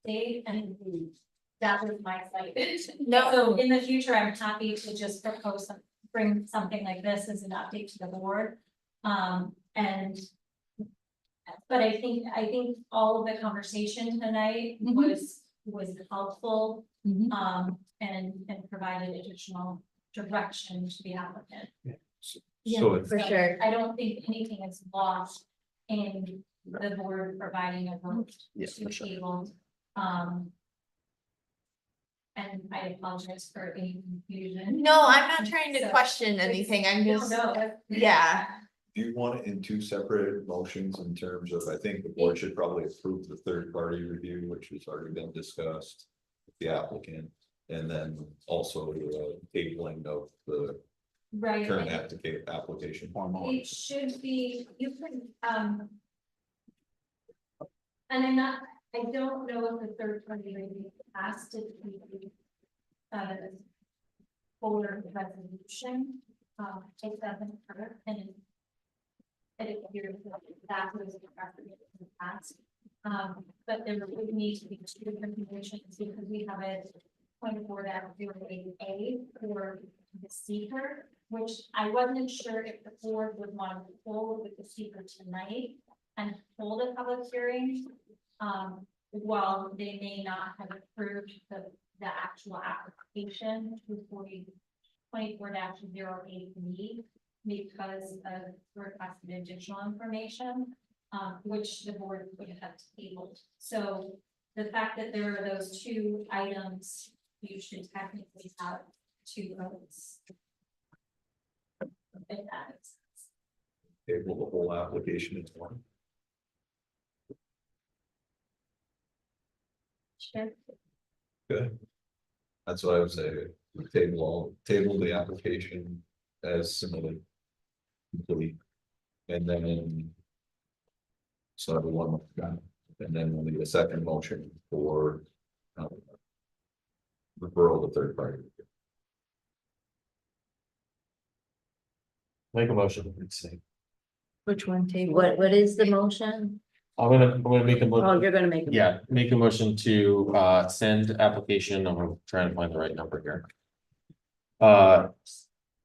update, and that was my slight. No. So in the future, I'm happy to just propose, bring something like this as an update to the board. And. But I think all of the conversation tonight was helpful, and provided additional direction to the applicant. Yeah, So for sure. I don't think anything is lost in the board providing a vote Yeah, to for sure. table. And I apologize for any confusion. No, I'm not trying to So, question anything, I'm No, just, no, yeah. Do you want it in two separate motions in terms of, I think the board should probably approve the third party review, which has already been discussed. With the applicant, and then also the tabling of the right. current application. It should be, you could, and I don't know if the third party review has to be. For resolution, take that in order and. It appears that was a precedent in the past. But there would need to be two different conditions because we have a 24-08A for the seeker, which I wasn't sure if the board would want to hold with the seeker tonight and hold a public hearing. While they may not have approved the actual application to 24-08B. Because of requested additional information, which the board would have tabled. So the fact that there are those two items, you should technically have two votes. If that makes sense. Table the whole application in one. Sure. Good. That's what I would say, table the application as submitted. Complete. And then. So the one, and then we'll need a second motion for. Referral to third party. Make a motion, let's see. Which one table? What is the motion? I'm gonna make a Oh, motion, you're gonna make. a yeah, make a motion to send application, I'm trying to find the right number here.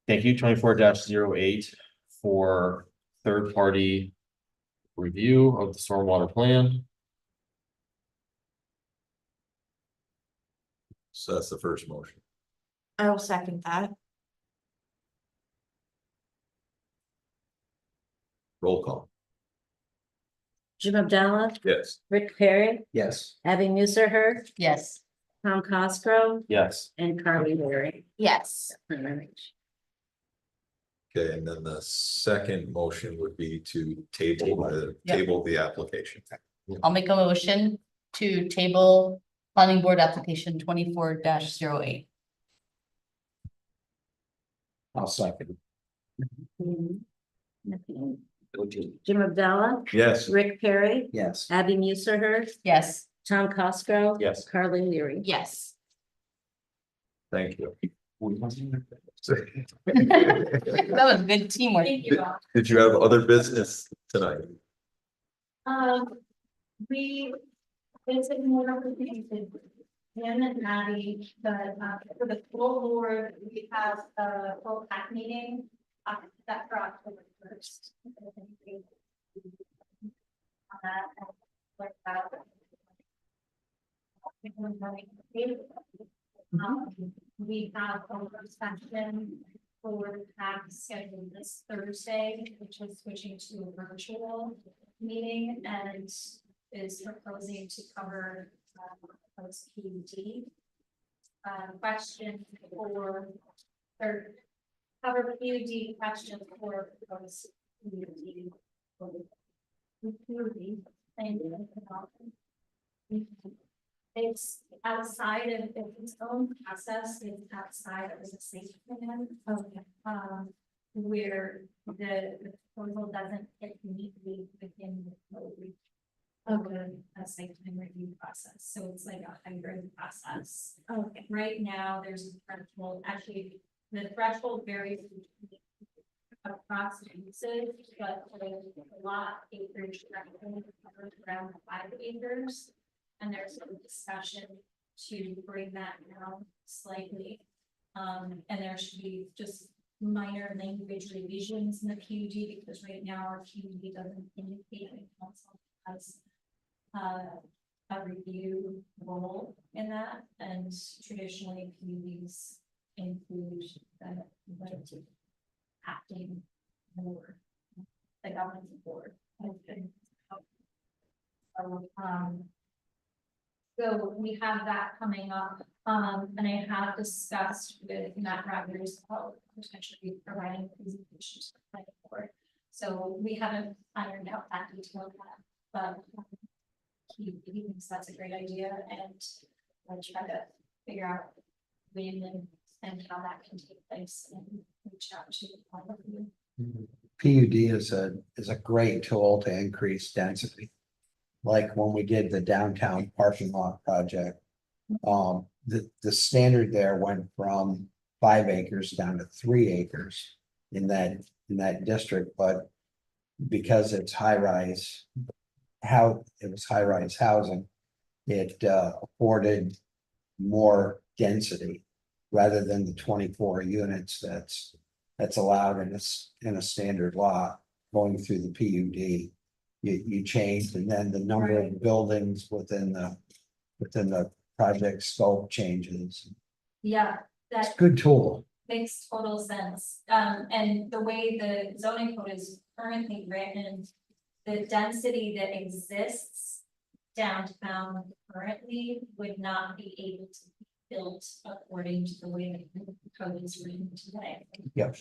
Thank you, 24-08 for third party. Review of the stormwater plan. So that's the first motion. I will second that. Roll call. Jim Abdallah, Yes. Rick Perry, Yes. Abby Musser, Yes. Tom Cosgrove, Yes. and Carly Leary. Yes. Okay, and then the second motion would be to table Yep. the application. I'll make a motion to table planning board application 24-08. I'll second. Jim Abdallah, Yes. Rick Perry, Yes. Abby Musser, Yes. Tom Cosgrove. Yes. Carly Leary. Yes. Thank you. That was good teamwork. Thank you all. Did you have other business tonight? We, it's more of a thing with Him and Maddie, but for the full board, we have a full pack meeting. That for October 1st. We have a work session for the pack scheduled this Thursday, which is switching to a virtual meeting and is proposing to cover post PUD. Question for, or cover PUD question for post PUD. Thank you. It's outside of its own process, it's outside of the safety plan. Where the proposal doesn't fit neatly within the code. Of a site plan review process, so it's like a hybrid process. Okay. Right now, there's a threshold, actually, the threshold varies across uses, but for a lot acreage threshold covers around 5 acres. And there's some discussion to bring that down slightly. And there should be just minor language revisions in the PUD, because right now our PUD doesn't indicate that council has a review role in that, and traditionally PUDs include the acting board, the governance board. So we have that coming up, and I have discussed with Matt Rogers about potentially providing presentations to the planning board. So we haven't ironed out that detail yet, but he thinks that's a great idea, and I'll try to figure out when and how that can take place and reach out to all of you. PUD is a great tool to increase density. Like when we did the downtown parking lot project. The standard there went from 5 acres down to 3 acres in that district, but because it's high-rise, it was high-rise housing, it afforded more density rather than the 24 units that's allowed in a standard lot going through the PUD. You changed, and then the number of buildings within the project scope changes. Yeah, It's that a good tool. makes total sense. And the way the zoning code is currently written, the density that exists downtown currently would not be able to be built according to the way the code is written today. Yep.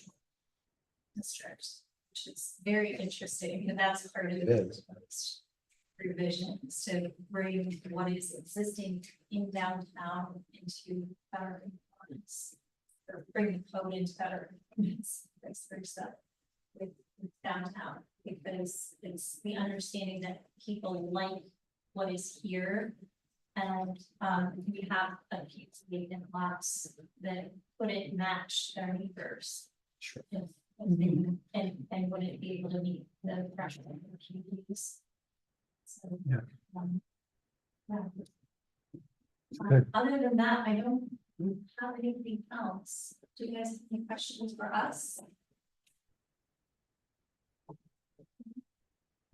Districts, which is very interesting, and that's part of It the is. revisions to bring what is existing in downtown into better compliance. Or bring the code into better compliance, that's their stuff with downtown, because it's the understanding that people like what is here. And we have a few vacant lots that wouldn't match their neighbors. Sure. And wouldn't be able to meet the threshold of the communities. So. Yeah. Yeah. Good. Other than that, I don't have anything else. Do you guys have any questions for us?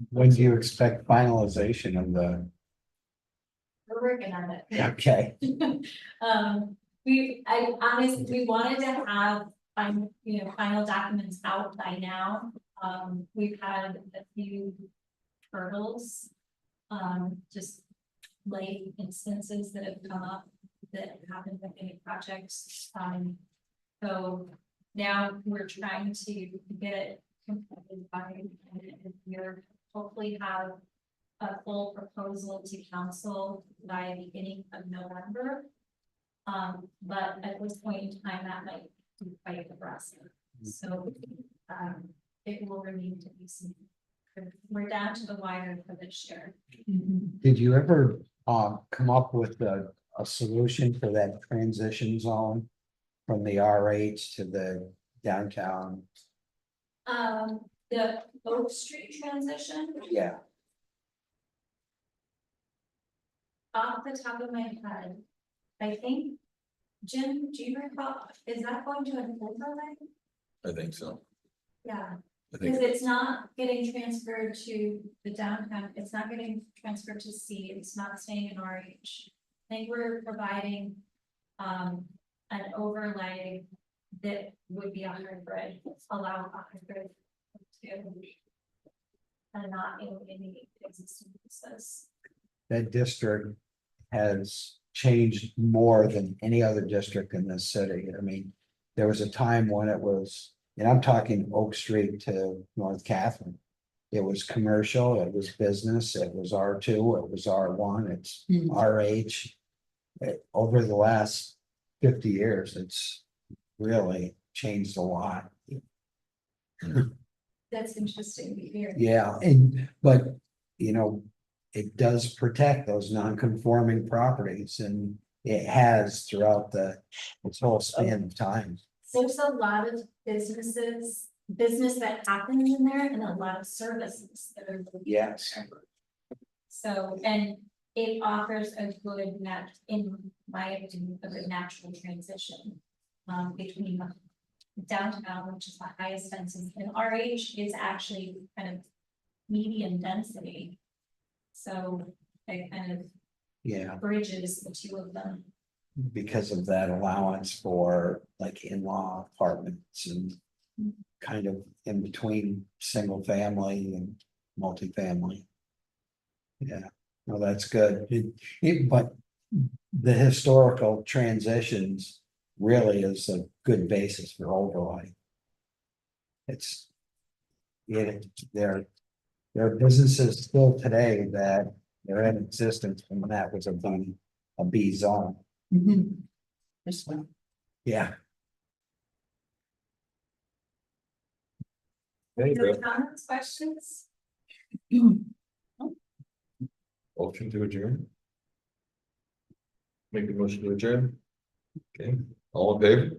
When do you expect finalization of the, We're working on it. okay, I honestly, we wanted to have, final documents out by now. We've had a few hurdles. Just late instances that have come up that haven't been any projects. So now we're trying to get it completed by the end of the year. Hopefully have a full proposal to council by the beginning of November. But at this point in time, that might be quite aggressive. So, it will remain to be seen. We're down to the wire for this year. did you ever come up with a solution for that transition zone? From the RH to the downtown? The Oak Street transition, Yeah, off the top of my head, I think, Jim, do you recall, is that going to an overlay? I think so. Yeah, I think, because it's not getting transferred to the downtown, it's not getting transferred to C, it's not staying in RH. I think we're providing, an overlay that would be a hybrid, allow a hybrid to. And not in any existing uses. that district has changed more than any other district in this city. I mean, there was a time when it was, and I'm talking Oak Street to North Catherine. It was commercial, it was business, it was R2, it was R1, it's RH. Over the last 50 years, it's really changed a lot. That's interesting to hear. Yeah, but, it does protect those non-conforming properties, and it has throughout its whole span of time. There's a lot of business that happens in there and a lot of services that are. Yes. So, and it offers a good in my opinion, a good natural transition. Between downtown, which is the highest density, and RH is actually kind of medium density. So it kind of Yeah, bridges the two of them. because of that allowance for like in-law apartments and kind of in between single family and multifamily. Yeah, well, that's good. But the historical transitions really is a good basis for overlay. It's. There are businesses still today that they're in existence when that was a B zone. This one. Yeah. there you No go. comments, questions? Motion to adjourn. Make the motion to adjourn. Okay, all in favor?